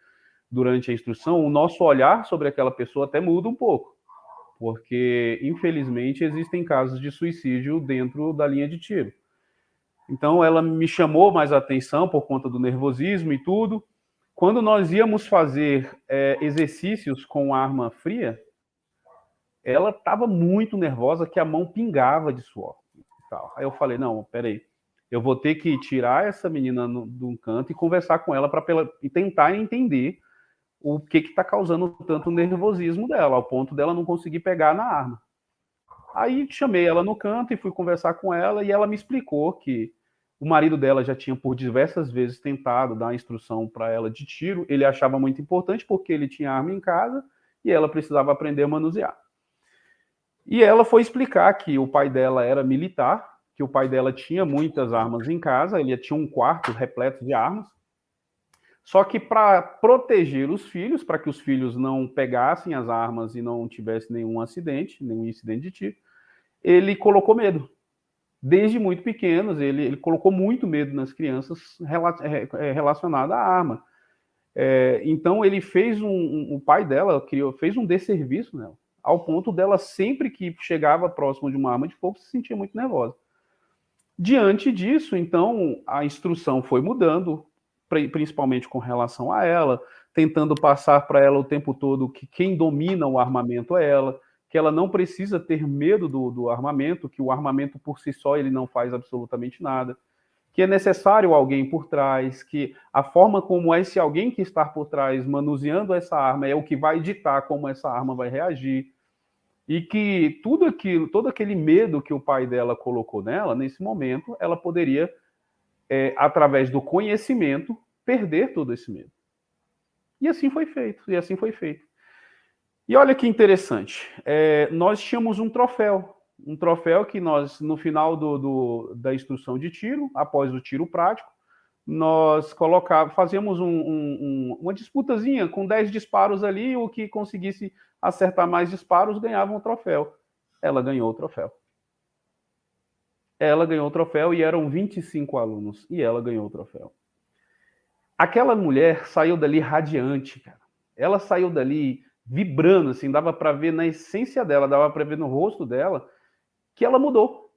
durante a instrução, o nosso olhar sobre aquela pessoa até muda um pouco. Porque, infelizmente, existem casos de suicídio dentro da linha de tiro. Então, ela me chamou mais a atenção por conta do nervosismo e tudo. Quando nós íamos fazer exercícios com arma fria, ela estava muito nervosa, que a mão pingava de suor. Aí eu falei, não, peraí, eu vou ter que tirar essa menina de um canto e conversar com ela e tentar entender o que está causando tanto nervosismo dela, ao ponto dela não conseguir pegar na arma. Aí chamei ela no canto e fui conversar com ela, e ela me explicou que o marido dela já tinha por diversas vezes tentado dar instrução para ela de tiro. Ele achava muito importante porque ele tinha arma em casa e ela precisava aprender a manusear. E ela foi explicar que o pai dela era militar, que o pai dela tinha muitas armas em casa, ele tinha um quarto repleto de armas. Só que para proteger os filhos, para que os filhos não pegassem as armas e não tivessem nenhum incidente de tiro, ele colocou medo. Desde muito pequenos, ele colocou muito medo nas crianças relacionado à arma. Então, ele fez o pai dela fez um desserviço nela, ao ponto dela, sempre que chegava próximo de uma arma de fogo, se sentia muito nervosa. Diante disso, então, a instrução foi mudando, principalmente com relação a ela, tentando passar para ela o tempo todo que quem domina o armamento é ela, que ela não precisa ter medo do armamento, que o armamento por si só ele não faz absolutamente nada, que é necessário alguém por trás, que a forma como esse alguém que está por trás manuseando essa arma é o que vai ditar como essa arma vai reagir, e que todo aquele medo que o pai dela colocou nela, nesse momento, ela poderia, através do conhecimento, perder todo esse medo. E assim foi feito, E olha que interessante, nós tínhamos um troféu que nós, no final da instrução de tiro, após o tiro prático, nós fazíamos uma disputazinha com 10 disparos ali, o que conseguisse acertar mais disparos ganhava um troféu. Ela ganhou o troféu. E eram 25 alunos, e ela ganhou o troféu. Aquela mulher saiu dali radiante, cara. Ela saiu dali vibrando, assim, dava para ver na essência dela, dava para ver no rosto dela que ela mudou.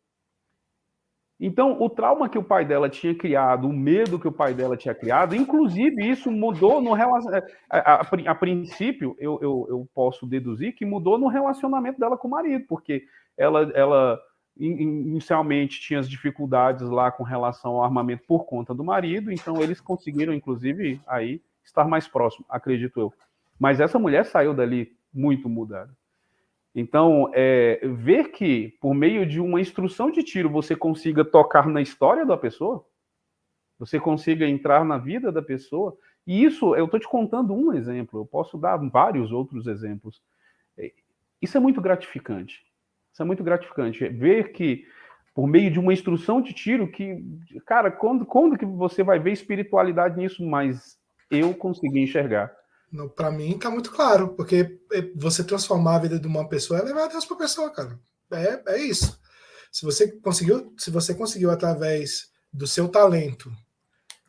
Então, o trauma que o pai dela tinha criado, o medo que o pai dela tinha criado, inclusive isso mudou no relacionamento. A princípio, eu posso deduzir que mudou no relacionamento dela com o marido, porque ela inicialmente tinha as dificuldades lá com relação ao armamento por conta do marido, então eles conseguiram, inclusive, aí estar mais próximo, acredito eu. Mas essa mulher saiu dali muito mudada. Então, ver que, por meio de uma instrução de tiro, você consiga tocar na história da pessoa, você consiga entrar na vida da pessoa, e isso, eu estou te contando um exemplo, eu posso dar vários outros exemplos. Isso é muito gratificante. Ver que, por meio de uma instrução de tiro, que, cara, quando que você vai ver espiritualidade nisso? Mas eu consegui enxergar. Para mim está muito claro, porque você transformar a vida de uma pessoa é levar Deus para a pessoa, cara. É isso. Se você conseguiu através do seu talento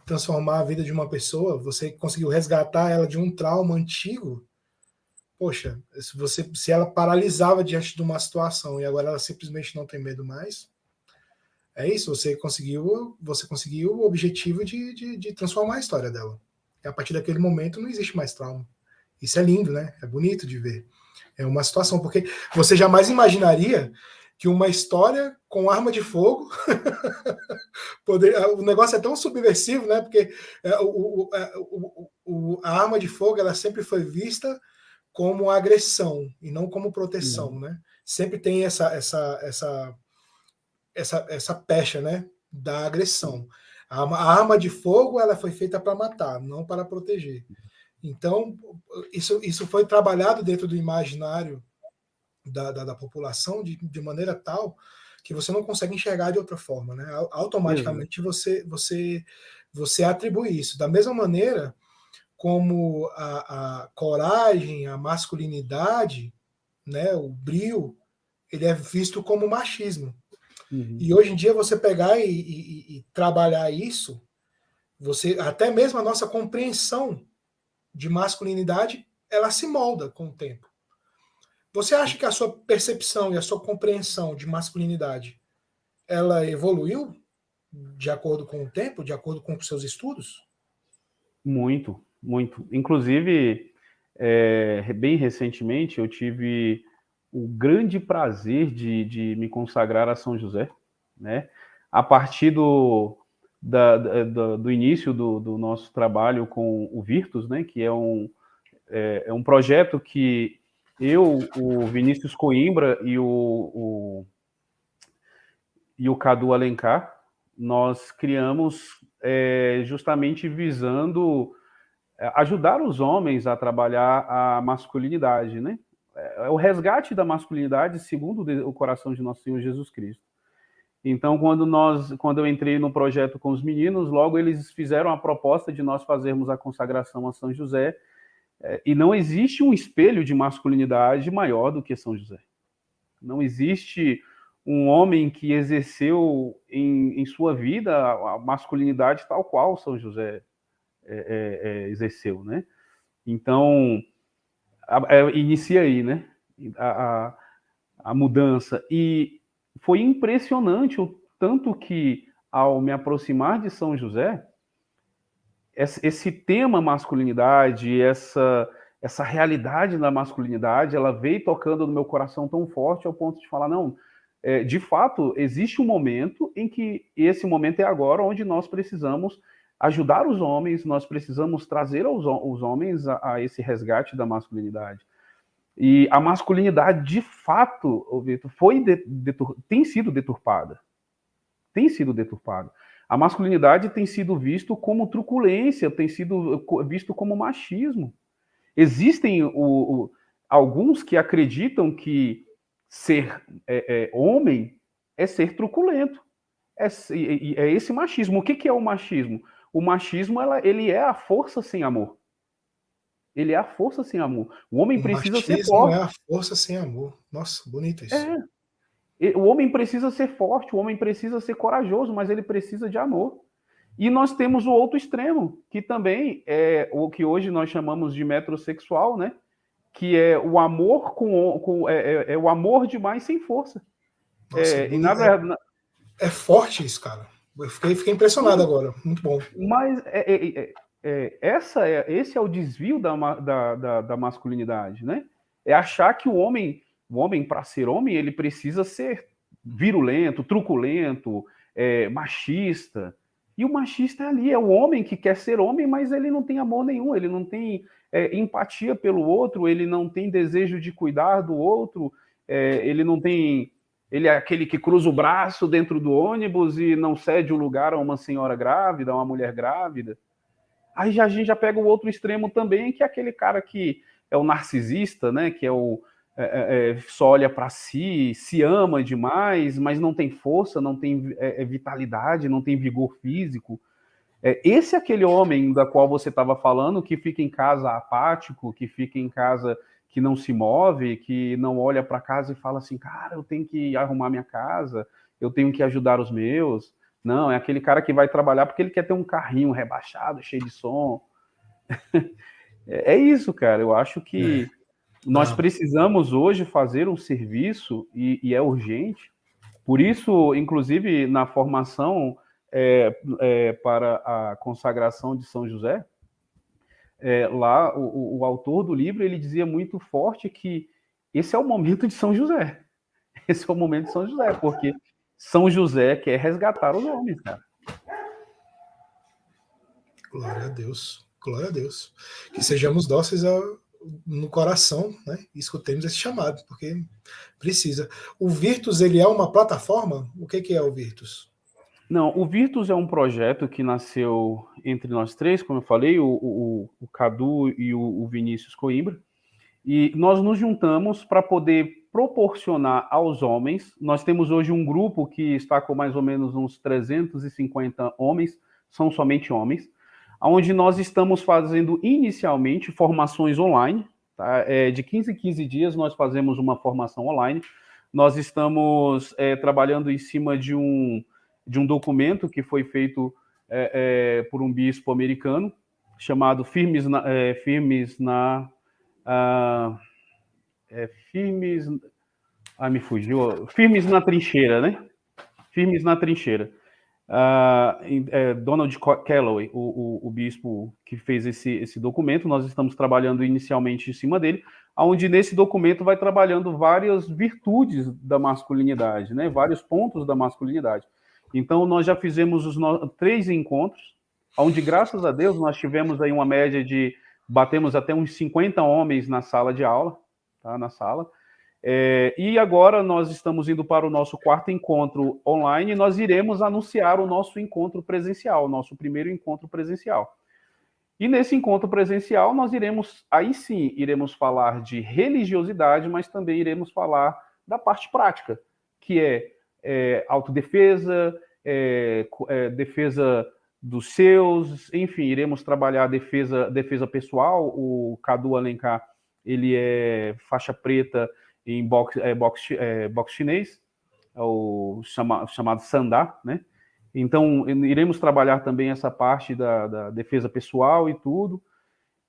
transformar a vida de uma pessoa, você conseguiu resgatar ela de um trauma antigo. Poxa, se ela paralisava diante de uma situação e agora ela simplesmente não tem medo mais, é isso. Você conseguiu o objetivo de transformar a história dela. E a partir daquele momento não existe mais trauma. Isso é lindo, né? É bonito de ver. É uma situação, porque você jamais imaginaria que uma história com arma de fogo o negócio é tão subversivo, né? Porque a arma de fogo ela sempre foi vista como agressão e não como proteção, né? Sempre tem essa pecha, né? Da agressão. A arma de fogo ela foi feita para matar, não para proteger. Então, isso foi trabalhado dentro do imaginário da população de maneira tal que você não consegue enxergar de outra forma, né? Automaticamente você atribui isso. Da mesma maneira como a coragem, a masculinidade, né, o brio, ele é visto como machismo. Uhum. E hoje em dia você pegar e trabalhar isso, até mesmo a nossa compreensão de masculinidade, ela se molda com o tempo. Você acha que a sua percepção e a sua compreensão de masculinidade, ela evoluiu de acordo com o tempo, de acordo com os seus estudos? Muito, muito. Inclusive, bem recentemente, eu tive o grande prazer de me consagrar a São José, né? A partir do início do nosso trabalho com o Virtus, né? Que é um projeto que eu, o Vinícius Coimbra e o Cadu Alencar, nós criamos justamente visando ajudar os homens a trabalhar a masculinidade, né? O resgate da masculinidade segundo o coração de nosso Senhor Jesus Cristo. Então, quando eu entrei no projeto com os meninos, logo eles fizeram a proposta de nós fazermos a consagração a São José, e não existe um espelho de masculinidade maior do que São José. Não existe um homem que exerceu em sua vida a masculinidade tal qual São José exerceu, né? Então, inicia aí, né? A mudança. E foi impressionante o tanto que, ao me aproximar de São José, esse tema masculinidade, essa realidade da masculinidade, ela veio tocando no meu coração tão forte ao ponto de falar, não, de fato, existe um momento em que esse momento é agora, onde nós precisamos ajudar os homens, nós precisamos trazer os homens a esse resgate da masculinidade. E a masculinidade, de fato, Vitor, tem sido deturpada. Tem sido deturpada. A masculinidade tem sido visto como truculência, tem sido visto como machismo. Existem alguns que acreditam que ser homem é ser truculento. É esse machismo. O que é o machismo? O machismo ele é a força sem amor. Ele é a força sem amor. O homem precisa ser forte. É a força sem amor. Nossa, bonito isso. O homem precisa ser forte, o homem precisa ser corajoso, mas ele precisa de amor. E nós temos o outro extremo, que também é o que hoje nós chamamos de metrosexual, né? Que é o amor o amor demais sem força. Nossa, e na verdade, é forte isso, cara. Eu fiquei impressionado agora. Muito bom. Mas esse é o desvio da masculinidade, né? É achar que o homem para ser homem, ele precisa ser virulento, truculento, machista. E o machista ali é o homem que quer ser homem, mas ele não tem amor nenhum, ele não tem empatia pelo outro, ele não tem desejo de cuidar do outro, ele não tem... Ele é aquele que cruza o braço dentro do ônibus e não cede o lugar a uma senhora grávida, a uma mulher grávida. Aí a gente já pega o outro extremo também, que é aquele cara que é o narcisista, né? Que só olha para si, se ama demais, mas não tem força, não tem vitalidade, não tem vigor físico. Esse é aquele homem da qual você estava falando, que fica em casa apático, que fica em casa que não se move, que não olha para casa e fala assim, cara, eu tenho que arrumar minha casa, eu tenho que ajudar os meus. Não, é aquele cara que vai trabalhar porque ele quer ter um carrinho rebaixado, cheio de som. É isso, cara. Eu acho que nós precisamos hoje fazer um serviço, e é urgente. Por isso, inclusive, na formação para a consagração de São José, lá o autor do livro, ele dizia muito forte que esse é o momento de São José. Esse é o momento de São José, porque São José quer resgatar os homens, cara. Glória a Deus. Glória a Deus. Que sejamos dóceis no coração, né? E escutemos esse chamado, porque precisa. O Virtus, ele é uma plataforma? O que é o Virtus? Não, o Virtus é um projeto que nasceu entre nós três, como eu falei, o Cadu e o Vinícius Coimbra, e nós nos juntamos para poder proporcionar aos homens. Nós temos hoje um grupo que está com mais ou menos uns 350 homens, são somente homens, onde nós estamos fazendo inicialmente formações online, tá? De 15 em 15 dias nós fazemos uma formação online. Nós estamos trabalhando em cima de um documento que foi feito por um bispo americano, chamado Firmes na Trincheira, né? Firmes na Trincheira. Donald Calloway, o bispo que fez esse documento, nós estamos trabalhando inicialmente em cima dele, onde nesse documento vai trabalhando várias virtudes da masculinidade, né? Vários pontos da masculinidade. Então, nós já fizemos os 3 encontros, onde, graças a Deus, nós tivemos aí uma média de... Batemos até uns 50 homens na sala de aula, tá? Na sala. E agora nós estamos indo para o nosso 4º encontro online e nós iremos anunciar o nosso encontro presencial, o nosso primeiro encontro presencial. E nesse encontro presencial nós iremos falar de religiosidade, mas também iremos falar da parte prática, que é autodefesa, defesa dos seus, enfim, iremos trabalhar a defesa pessoal. O Cadu Alencar, ele é faixa preta em boxe chinês, o chamado Sandá, né? Então, iremos trabalhar também essa parte da defesa pessoal e tudo.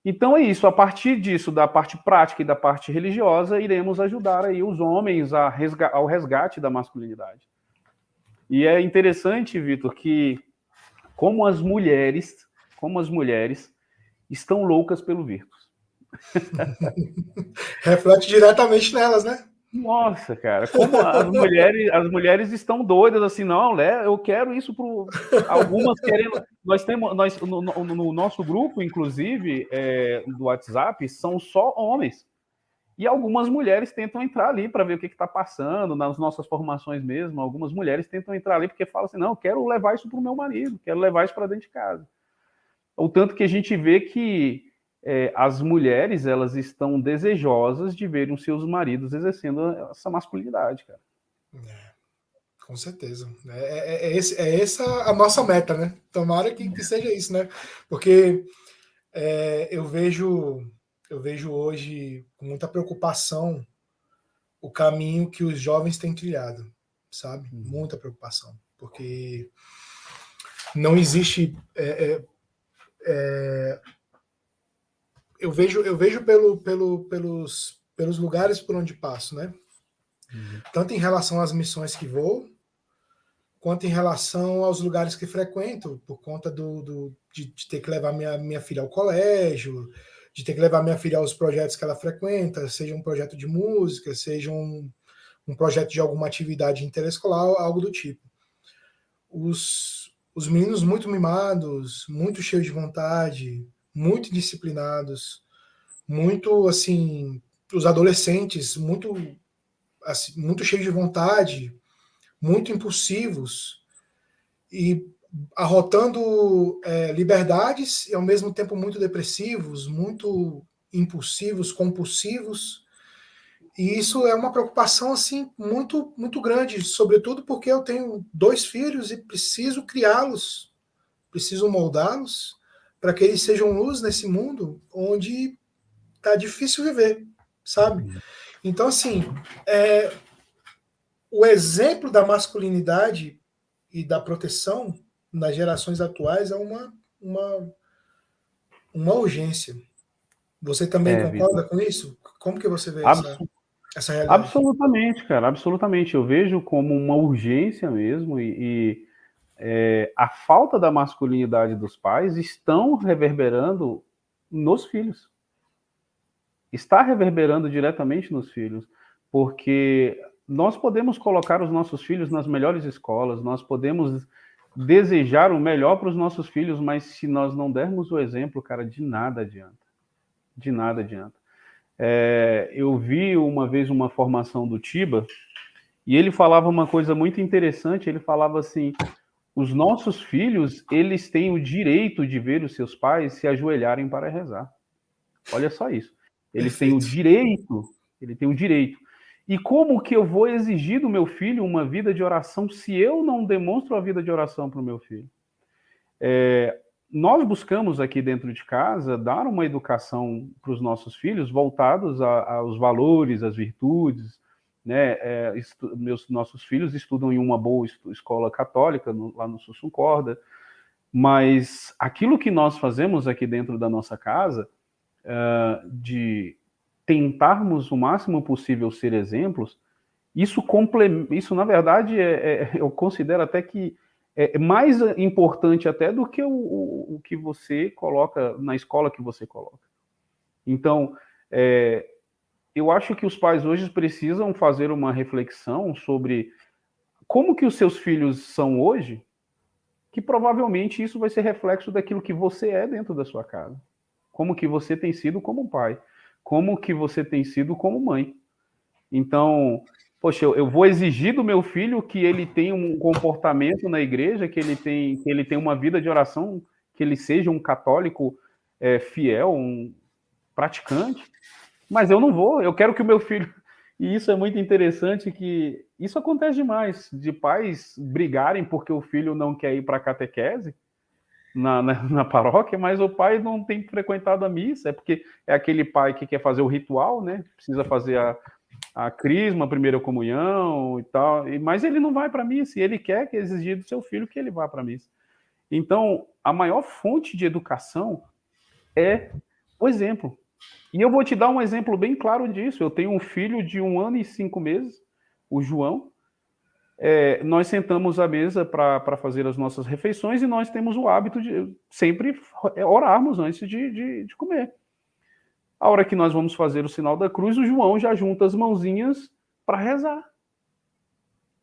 Então, é isso. A partir disso, da parte prática e da parte religiosa, iremos ajudar aí os homens ao resgate da masculinidade. E é interessante, Vitor, que como as mulheres estão loucas pelo Virtus. Reflete diretamente nelas, né? Nossa, cara, como as mulheres estão doidas assim, não, eu quero isso algumas querendo. Nós no nosso grupo, inclusive, do WhatsApp, são só homens. E algumas mulheres tentam entrar ali para ver o que está passando, nas nossas formações mesmo. Algumas mulheres tentam entrar ali porque falam assim, não, eu quero levar isso para o meu marido, quero levar isso para dentro de casa. O tanto que a gente vê que as mulheres, elas estão desejosas de verem os seus maridos exercendo essa masculinidade, cara. Com certeza. É essa a nossa meta, né? Tomara que seja isso, né? Porque eu vejo hoje com muita preocupação o caminho que os jovens têm trilhado, sabe? Muita preocupação. Porque não existe... eu vejo pelos lugares por onde passo, né? Tanto em relação às missões que vou, quanto em relação aos lugares que frequento, por conta de ter que levar minha filha ao colégio, de ter que levar minha filha aos projetos que ela frequenta, seja um projeto de música, seja um projeto de alguma atividade interescolar, algo do tipo. Os meninos muito mimados, muito cheios de vontade, muito disciplinados, muito, assim, os adolescentes muito cheios de vontade, muito impulsivos e arrotando liberdades e ao mesmo tempo muito depressivos, muito impulsivos, compulsivos. E isso é uma preocupação assim muito muito grande, sobretudo porque eu tenho 2 filhos e preciso criá-los, preciso moldá-los para que eles sejam luz nesse mundo onde tá difícil viver, sabe? Então, assim, o exemplo da masculinidade e da proteção nas gerações atuais é uma urgência. Você também concorda com isso? Como que você vê essa realidade? Absolutamente, cara, absolutamente. Eu vejo como uma urgência mesmo e a falta da masculinidade dos pais estão reverberando nos filhos. Está reverberando diretamente nos filhos, porque nós podemos colocar os nossos filhos nas melhores escolas, nós podemos desejar o melhor para os nossos filhos, mas se nós não dermos o exemplo, cara, de nada adianta. De nada adianta. Eu vi uma vez uma formação do Tiba, e ele falava uma coisa muito interessante, ele falava assim, os nossos filhos, eles têm o direito de ver os seus pais se ajoelharem para rezar. Olha só isso. Eles têm o direito, ele tem o direito. E como que eu vou exigir do meu filho uma vida de oração se eu não demonstro a vida de oração para o meu filho? Nós buscamos aqui dentro de casa dar uma educação para os nossos filhos voltados aos valores, às virtudes, né? Nossos filhos estudam em uma boa escola católica, lá no Sussum Corda, mas aquilo que nós fazemos aqui dentro da nossa casa, de tentarmos o máximo possível ser exemplos, isso na verdade, eu considero até que é mais importante até do que o que você coloca na escola que você coloca. Então, eu acho que os pais hoje precisam fazer uma reflexão sobre como que os seus filhos são hoje, que provavelmente isso vai ser reflexo daquilo que você é dentro da sua casa. Como que você tem sido como pai, como que você tem sido como mãe. Então, poxa, eu vou exigir do meu filho que ele tenha um comportamento na igreja, que ele tenha uma vida de oração, que ele seja um católico fiel, um praticante, mas eu não vou, eu quero que o meu filho... E isso é muito interessante, que isso acontece demais, de pais brigarem porque o filho não quer ir para a catequese na paróquia, mas o pai não tem frequentado a missa, é porque é aquele pai que quer fazer o ritual, né? Precisa fazer a crisma, a primeira comunhão e tal, mas ele não vai para a missa, e ele quer exigir do seu filho que ele vá para a missa. Então, a maior fonte de educação é o exemplo. E eu vou te dar um exemplo bem claro disso. Eu tenho um filho de 1 ano e 5 meses, o João. Nós sentamos à mesa para fazer as nossas refeições e nós temos o hábito de sempre orarmos antes de comer. A hora que nós vamos fazer o sinal da cruz, o João já junta as mãozinhas para rezar.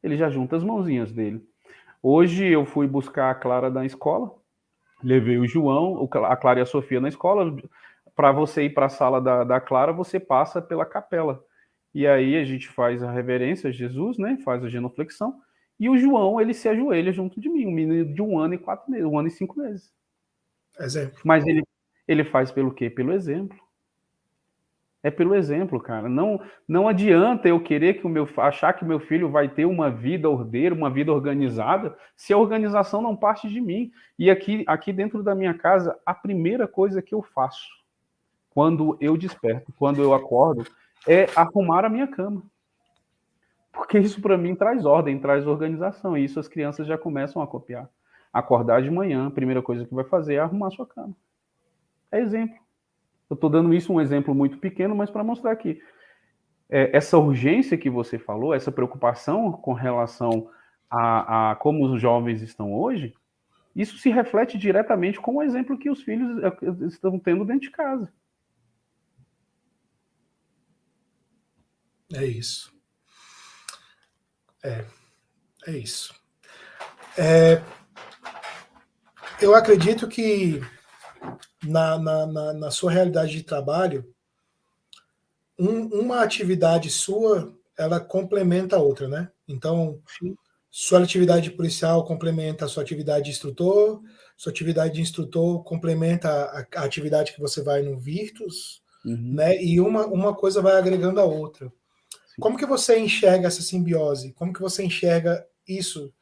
Ele já junta as mãozinhas dele. Hoje eu fui buscar a Clara na escola, levei o João, a Clara e a Sofia na escola. Para você ir para a sala da Clara, você passa pela capela. E aí a gente faz a reverência a Jesus, né? Faz a genuflexão. E o João, ele se ajoelha junto de mim, um menino de 1 ano e 4 meses, 1 ano e 5 meses. Exemplo. Mas ele faz pelo quê? Pelo exemplo. É pelo exemplo, cara. Não adianta eu querer achar que o meu filho vai ter uma vida ordeira, uma vida organizada, se a organização não parte de mim. E aqui dentro da minha casa, a primeira coisa que eu faço, quando eu desperto, quando eu acordo, é arrumar a minha cama. Porque isso para mim traz ordem, traz organização. E isso as crianças já começam a copiar. Acordar de manhã, a primeira coisa que vai fazer é arrumar a sua cama. É exemplo. Eu estou dando isso um exemplo muito pequeno, mas para mostrar que essa urgência que você falou, essa preocupação com relação a como os jovens estão hoje, isso se reflete diretamente com o exemplo que os filhos estão tendo dentro de casa. É isso. É isso. Eu acredito que na sua realidade de trabalho, uma atividade sua, ela complementa a outra, né? Então, sua atividade policial complementa a sua atividade de instrutor, sua atividade de instrutor complementa a atividade que você vai no Virtus, né? E uma coisa vai agregando a outra. Como que você enxerga essa simbiose? Como que você enxerga isso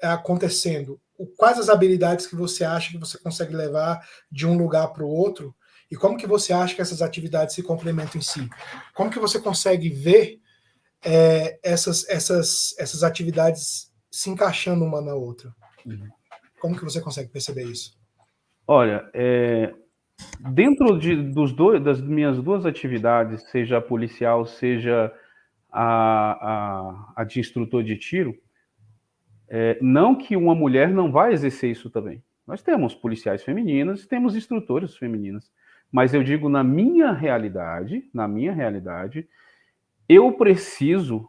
acontecendo? Quais as habilidades que você acha que você consegue levar de um lugar para o outro? E como que você acha que essas atividades se complementam em si? Como que você consegue ver essas atividades se encaixando uma na outra? Como que você consegue perceber isso? Olha, dentro das minhas duas atividades, seja a policial, seja a de instrutor de tiro, não que uma mulher não vai exercer isso também. Nós temos policiais femininas e temos instrutores femininas. Mas eu digo, na minha realidade, eu preciso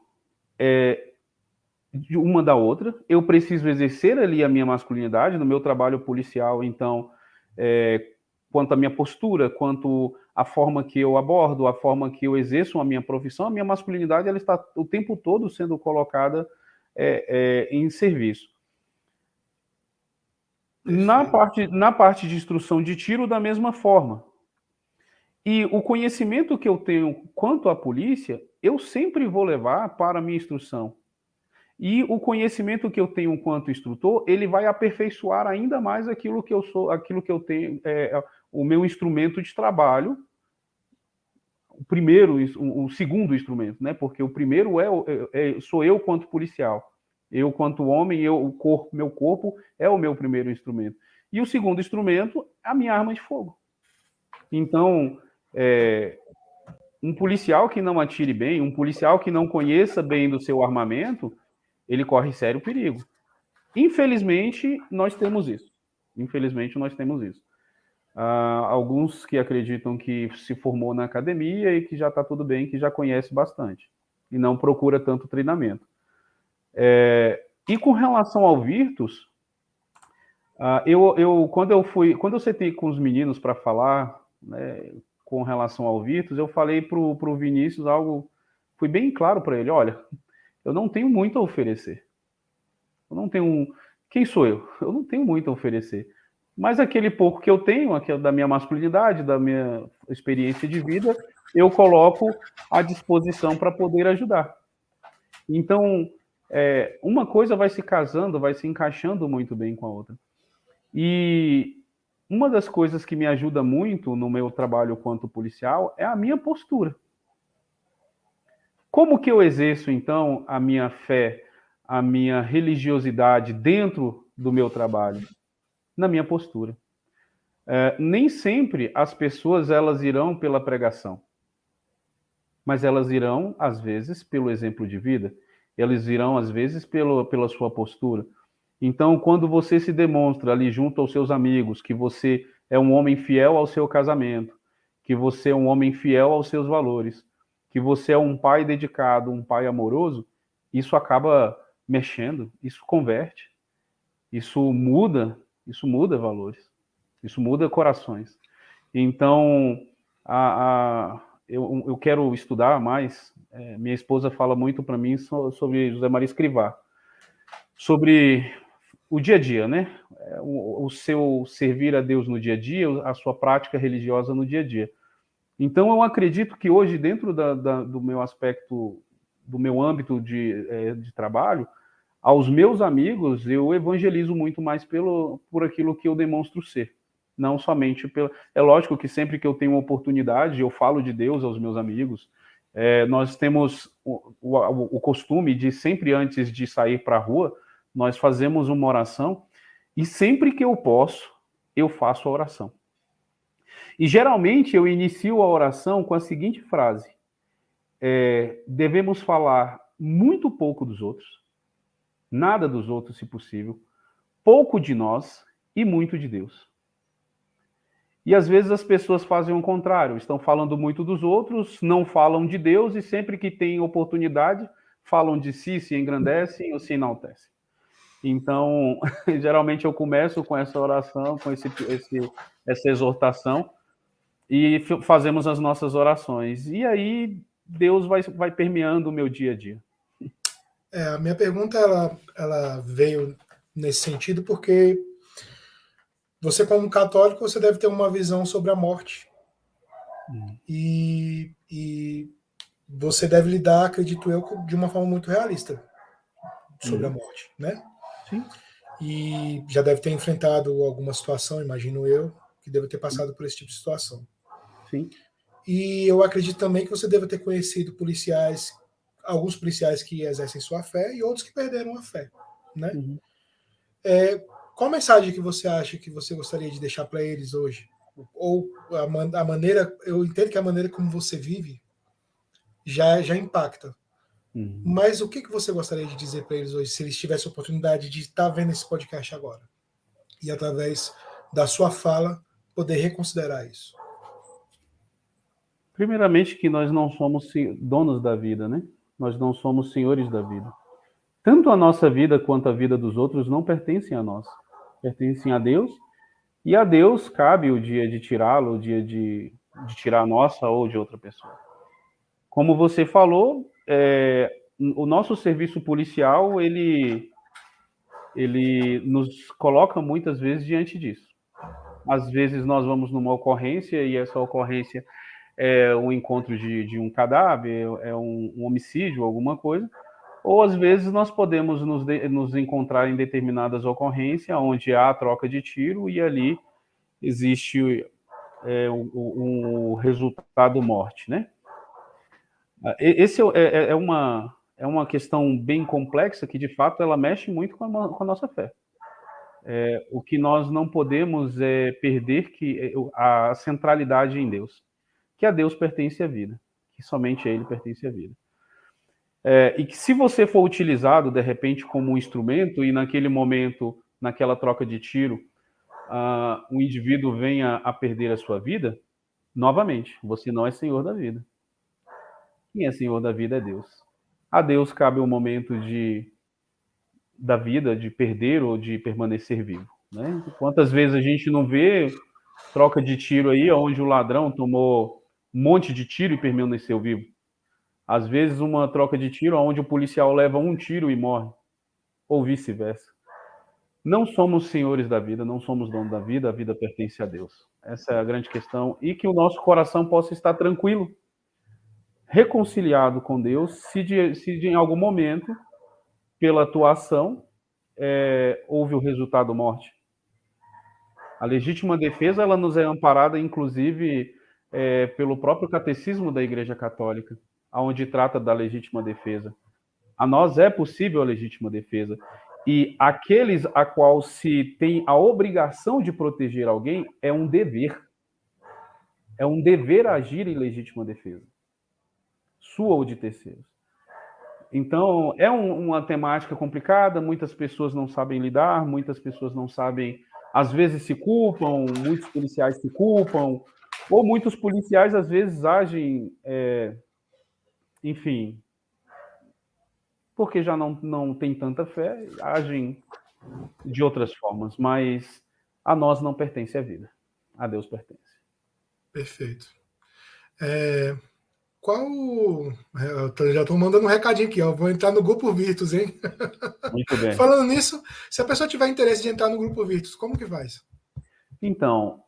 de uma da outra, eu preciso exercer ali a minha masculinidade no meu trabalho policial, então, quanto à minha postura, quanto à forma que eu abordo, a forma que eu exerço a minha profissão, a minha masculinidade ela está o tempo todo sendo colocada em serviço. Na parte de instrução de tiro, da mesma forma. E o conhecimento que eu tenho quanto à polícia, eu sempre vou levar para a minha instrução. E o conhecimento que eu tenho quanto instrutor, ele vai aperfeiçoar ainda mais aquilo que eu sou, aquilo que eu tenho, o meu instrumento de trabalho, o segundo instrumento, né? Porque o primeiro sou eu quanto policial. Eu, quanto homem, meu corpo é o meu primeiro instrumento. E o segundo instrumento, a minha arma de fogo. Então, um policial que não atire bem, um policial que não conheça bem do seu armamento, ele corre sério perigo. Infelizmente, nós temos isso. Alguns que acreditam que se formou na academia e que já está tudo bem, que já conhece bastante. E não procura tanto treinamento. E com relação ao Virtus, quando eu sentei com os meninos para falar, né, com relação ao Virtus, eu falei para o Vinícius algo, fui bem claro para ele: olha, eu não tenho muito a oferecer. Quem sou eu? Eu não tenho muito a oferecer. Mas aquele pouco que eu tenho, da minha masculinidade, da minha experiência de vida, eu coloco à disposição para poder ajudar. Então, uma coisa vai se casando, vai se encaixando muito bem com a outra. E uma das coisas que me ajuda muito no meu trabalho quanto policial é a minha postura. Como que eu exerço, então, a minha fé, a minha religiosidade dentro do meu trabalho? Na minha postura. Nem sempre as pessoas elas irão pela pregação, mas elas irão, às vezes, pelo exemplo de vida. Elas irão, às vezes, pela sua postura. Então, quando você se demonstra ali junto aos seus amigos que você é um homem fiel ao seu casamento, que você é um homem fiel aos seus valores, que você é um pai dedicado, um pai amoroso, isso acaba mexendo, isso converte, isso muda valores, isso muda corações. Então, eu quero estudar mais. Minha esposa fala muito para mim sobre José Maria Escrivá, sobre o dia a dia, né? O seu servir a Deus no dia a dia, a sua prática religiosa no dia a dia. Então, eu acredito que hoje, dentro do meu aspecto, do meu âmbito de trabalho, aos meus amigos, eu evangelizo muito mais por aquilo que eu demonstro ser. Não somente pelo... É lógico que sempre que eu tenho uma oportunidade, eu falo de Deus aos meus amigos. Nós temos o costume de, sempre antes de sair para a rua, nós fazemos uma oração, e sempre que eu posso, eu faço a oração. E geralmente eu inicio a oração com a seguinte frase: devemos falar muito pouco dos outros, nada dos outros, se possível, pouco de nós e muito de Deus. E às vezes as pessoas fazem o contrário, estão falando muito dos outros, não falam de Deus, e sempre que tem oportunidade, falam de si, se engrandecem ou se enaltecem. Então, geralmente eu começo com essa oração, com essa exortação, e fazemos as nossas orações. E aí Deus vai permeando o meu dia a dia. A minha pergunta ela veio nesse sentido porque você, como católico, você deve ter uma visão sobre a morte. E você deve lidar, acredito eu, de uma forma muito realista sobre a morte, né? Sim. E já deve ter enfrentado alguma situação, imagino eu, que deve ter passado por esse tipo de situação. Sim. E eu acredito também que você deve ter conhecido policiais, alguns policiais que exercem sua fé e outros que perderam a fé, né? Uhum. Qual mensagem que você acha que você gostaria de deixar para eles hoje? Ou a maneira, eu entendo que a maneira como você vive já impacta. Uhum. Mas o que você gostaria de dizer para eles hoje, se eles tivessem a oportunidade de estar vendo esse podcast agora? E através da sua fala, poder reconsiderar isso. Primeiramente, que nós não somos donos da vida, né? Nós não somos senhores da vida. Tanto a nossa vida quanto a vida dos outros não pertencem a nós. Pertencem a Deus. E a Deus cabe o dia de tirá-lo, o dia de tirar a nossa ou de outra pessoa. Como você falou, o nosso serviço policial, ele ele nos coloca muitas vezes diante disso. Às vezes nós vamos numa ocorrência e essa ocorrência é o encontro de um cadáver, é um homicídio, alguma coisa, ou às vezes nós podemos nos encontrar em determinadas ocorrências onde há troca de tiro e ali existe um resultado morte, né? Esse é uma questão bem complexa que, de fato, ela mexe muito com a nossa fé. O que nós não podemos é perder a centralidade em Deus, que a Deus pertence a vida, que somente a Ele pertence a vida. E que se você for utilizado, de repente, como um instrumento, e naquele momento, naquela troca de tiro, um indivíduo venha a perder a sua vida, novamente, você não é senhor da vida. Quem é senhor da vida é Deus. A Deus cabe o momento da vida, de perder ou de permanecer vivo, né? Quantas vezes a gente não vê troca de tiro aí, onde o ladrão tomou um monte de tiro e permaneceu vivo? Às vezes uma troca de tiro onde o policial leva um tiro e morre, ou vice-versa. Não somos senhores da vida, não somos donos da vida, a vida pertence a Deus. Essa é a grande questão, e que o nosso coração possa estar tranquilo, reconciliado com Deus, se em algum momento, pela atuação, houve o resultado morte. A legítima defesa, ela nos é amparada, inclusive, pelo próprio catecismo da Igreja Católica, onde trata da legítima defesa. A nós é possível a legítima defesa. E aqueles a qual se tem a obrigação de proteger alguém, é um dever. É um dever agir em legítima defesa, sua ou de terceiros. Então, é uma temática complicada, muitas pessoas não sabem lidar, muitas pessoas não sabem, às vezes se culpam, muitos policiais se culpam, ou muitos policiais às vezes agem, enfim, porque já não tem tanta fé, agem de outras formas, mas a nós não pertence a vida, a Deus pertence. Perfeito. Já estou mandando um recadinho aqui, ó. Vou entrar no Grupo Virtus, hein? Muito bem. Falando nisso, se a pessoa tiver interesse de entrar no Grupo Virtus, como que faz? Então,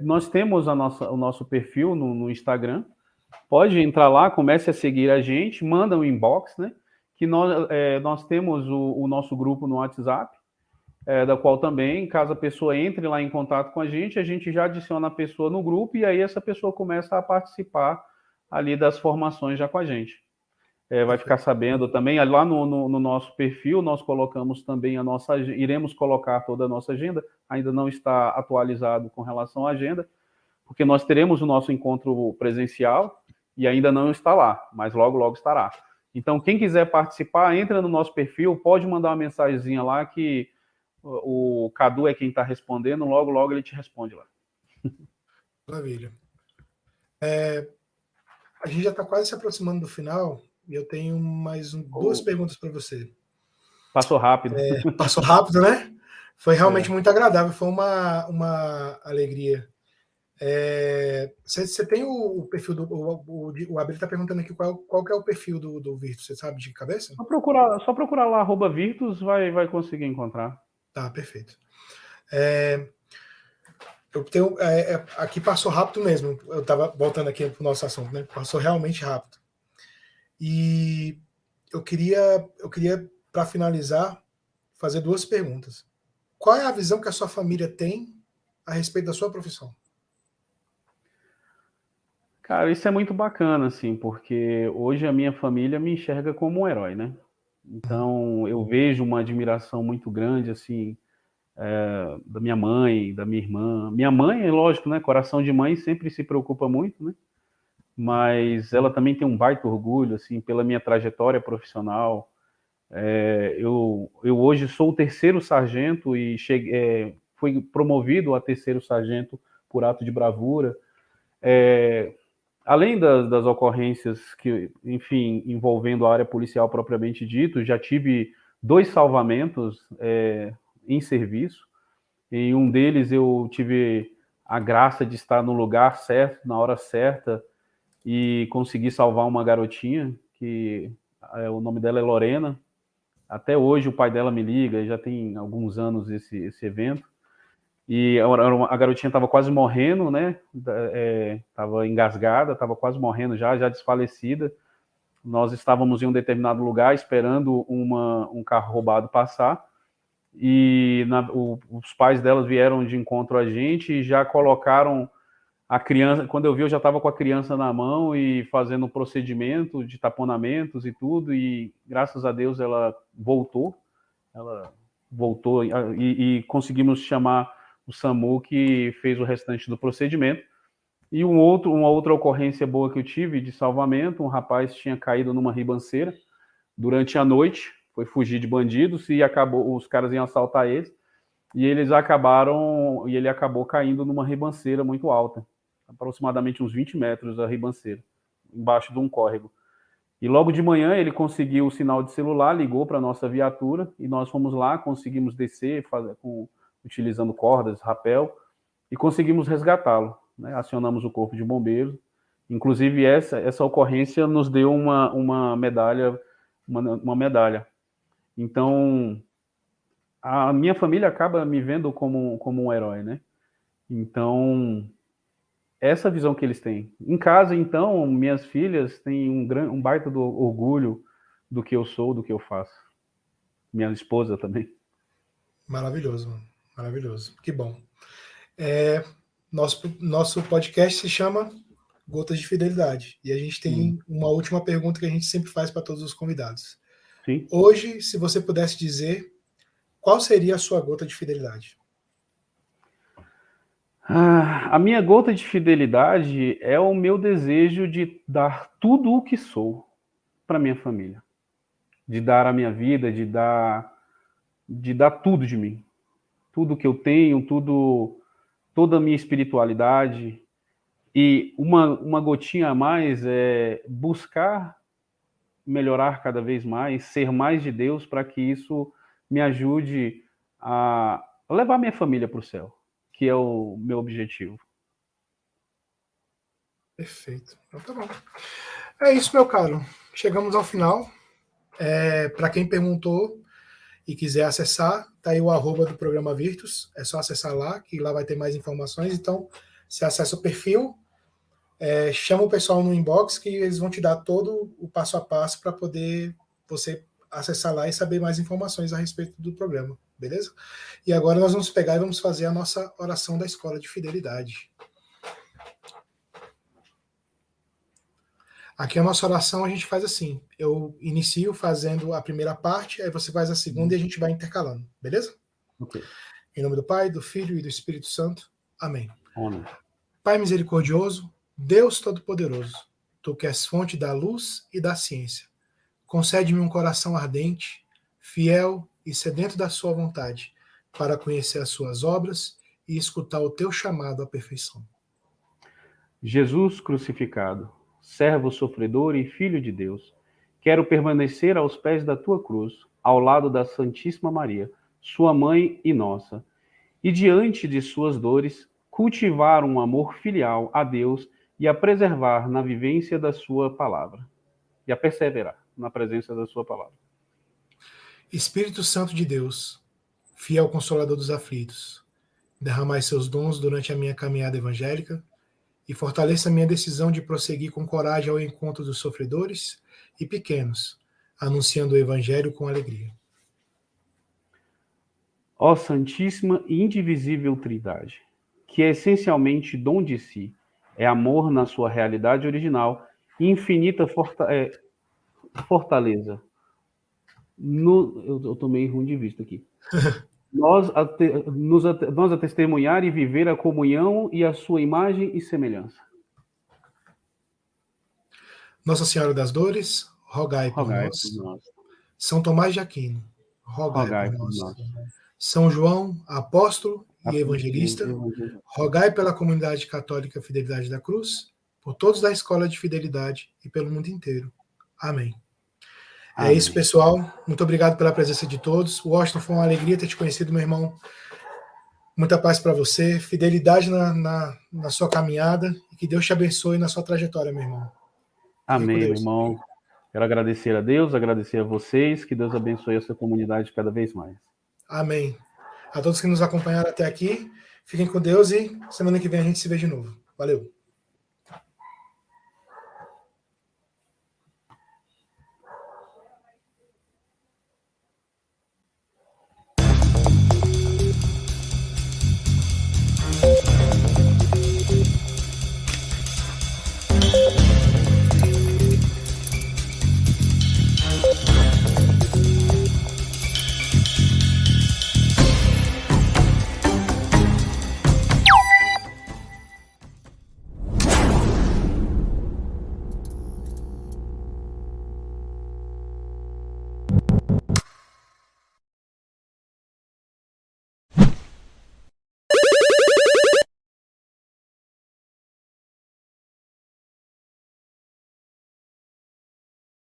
nós temos o nosso perfil no Instagram. Pode entrar lá, comece a seguir a gente, manda um inbox, né? Que nós temos o nosso grupo no WhatsApp, da qual também, caso a pessoa entre lá em contato com a gente já adiciona a pessoa no grupo e aí essa pessoa começa a participar ali das formações já com a gente. Vai ficar sabendo também, lá no nosso perfil, nós colocamos também iremos colocar toda a nossa agenda, ainda não está atualizado com relação à agenda, porque nós teremos o nosso encontro presencial e ainda não está lá, mas logo, logo estará. Então, quem quiser participar, entra no nosso perfil, pode mandar uma mensagenzinha lá que o Cadu é quem está respondendo, logo, logo ele te responde lá. Maravilha. A gente já está quase se aproximando do final e eu tenho mais duas perguntas para você. Passou rápido. Passou rápido, né? Foi realmente muito agradável, foi uma alegria. Você tem o perfil o Abel está perguntando aqui qual que é o perfil do Virtus, você sabe de cabeça? Só procurar lá, @Virtus, vai conseguir encontrar. Tá, perfeito. Eu tenho, aqui passou rápido mesmo, eu estava voltando aqui para o nosso assunto, né? Passou realmente rápido. E eu queria para finalizar, fazer duas perguntas. Qual é a visão que a sua família tem a respeito da sua profissão? Cara, isso é muito bacana, assim, porque hoje a minha família me enxerga como um herói, né? Então, eu vejo uma admiração muito grande, assim, da minha mãe, da minha irmã. Minha mãe, é lógico, né? Coração de mãe sempre se preocupa muito, né? Mas ela também tem um baita orgulho, assim, pela minha trajetória profissional. Eu hoje sou o 3º sargento e fui promovido a 3º sargento por ato de bravura. Além das ocorrências que, enfim, envolvendo a área policial propriamente dito, já tive 2 salvamentos em serviço. Em um deles eu tive a graça de estar no lugar certo, na hora certa, e conseguir salvar uma garotinha, que o nome dela é Lorena. Até hoje o pai dela me liga, já tem alguns anos esse evento. E a garotinha estava quase morrendo, né? Estava engasgada, estava quase morrendo já desfalecida. Nós estávamos em um determinado lugar esperando um carro roubado passar. E os pais delas vieram de encontro a gente e já colocaram a criança. Quando eu vi, eu já estava com a criança na mão e fazendo um procedimento de taponamentos e tudo. E graças a Deus ela voltou. E conseguimos chamar o SAMU, que fez o restante do procedimento. E uma outra ocorrência boa que eu tive de salvamento: um rapaz tinha caído numa ribanceira durante a noite, foi fugir de bandidos e os caras iam assaltar eles, e ele acabou caindo numa ribanceira muito alta, aproximadamente uns 20 metros a ribanceira, embaixo de um córrego. E logo de manhã ele conseguiu o sinal de celular, ligou para a nossa viatura, e nós fomos lá, conseguimos descer, utilizando cordas, rapel, e conseguimos resgatá-lo, né? Acionamos o corpo de bombeiros. Inclusive, essa ocorrência nos deu uma medalha. Então, a minha família acaba me vendo como um herói, né? Então, essa visão que eles têm. Em casa, então, minhas filhas têm um baita do orgulho do que eu sou, do que eu faço. Minha esposa também. Maravilhoso, mano. Maravilhoso. Que bom. Nosso podcast se chama Gotas de Fidelidade. E a gente tem uma última pergunta que a gente sempre faz para todos os convidados. Sim. Hoje, se você pudesse dizer, qual seria a sua gota de fidelidade? A minha gota de fidelidade é o meu desejo de dar tudo o que sou para minha família. De dar a minha vida, de dar tudo de mim. Tudo que eu tenho, toda a minha espiritualidade. E uma gotinha a mais é buscar melhorar cada vez mais, ser mais de Deus, para que isso me ajude a levar minha família para o céu, que é o meu objetivo. Perfeito. Então tá bom. É isso, meu caro. Chegamos ao final. Para quem perguntou e quiser acessar, tá aí o @ do programa Virtus. É só acessar lá, que lá vai ter mais informações. Então, você acessa o perfil, chama o pessoal no inbox, que eles vão te dar todo o passo a passo para poder você acessar lá e saber mais informações a respeito do programa, beleza? E agora nós vamos pegar e vamos fazer a nossa oração da Escola de Fidelidade. Aqui a nossa oração a gente faz assim: eu inicio fazendo a primeira parte, aí você faz a segunda e a gente vai intercalando, beleza? Ok. Em nome do Pai, do Filho e do Espírito Santo. Amém. Amém. Pai misericordioso, Deus Todo-Poderoso, Tu que és fonte da luz e da ciência, concede-me um coração ardente, fiel e sedento da sua vontade, para conhecer as suas obras e escutar o teu chamado à perfeição. Jesus crucificado, servo sofredor e filho de Deus, quero permanecer aos pés da tua cruz, ao lado da Santíssima Maria, sua mãe e nossa, e diante de suas dores, cultivar um amor filial a Deus e a preservar na vivência da sua palavra, e a perseverar na presença da sua palavra. Espírito Santo de Deus, fiel consolador dos aflitos, derramai seus dons durante a minha caminhada evangélica e fortaleça a minha decisão de prosseguir com coragem ao encontro dos sofredores e pequenos, anunciando o Evangelho com alegria. Ó Santíssima e Indivisível Trindade, que é essencialmente dom de si, é amor na sua realidade original e infinita fortaleza. Eu tô meio ruim de vista aqui. Nós a testemunhar e viver a comunhão e a sua imagem e semelhança. Nossa Senhora das Dores, rogai por nós. São Tomás de Aquino, rogai por nós. São João, apóstolo e evangelista, rogai pela comunidade católica Fidelidade da Cruz, por todos da Escola de Fidelidade e pelo mundo inteiro. Amém. É isso, pessoal. Muito obrigado pela presença de todos. Washington, foi uma alegria ter te conhecido, meu irmão. Muita paz para você, fidelidade na sua caminhada e que Deus te abençoe na sua trajetória, meu irmão. Amém, meu irmão. Quero agradecer a Deus, agradecer a vocês, que Deus abençoe essa comunidade cada vez mais. Amém. A todos que nos acompanharam até aqui, fiquem com Deus e semana que vem a gente se vê de novo. Valeu.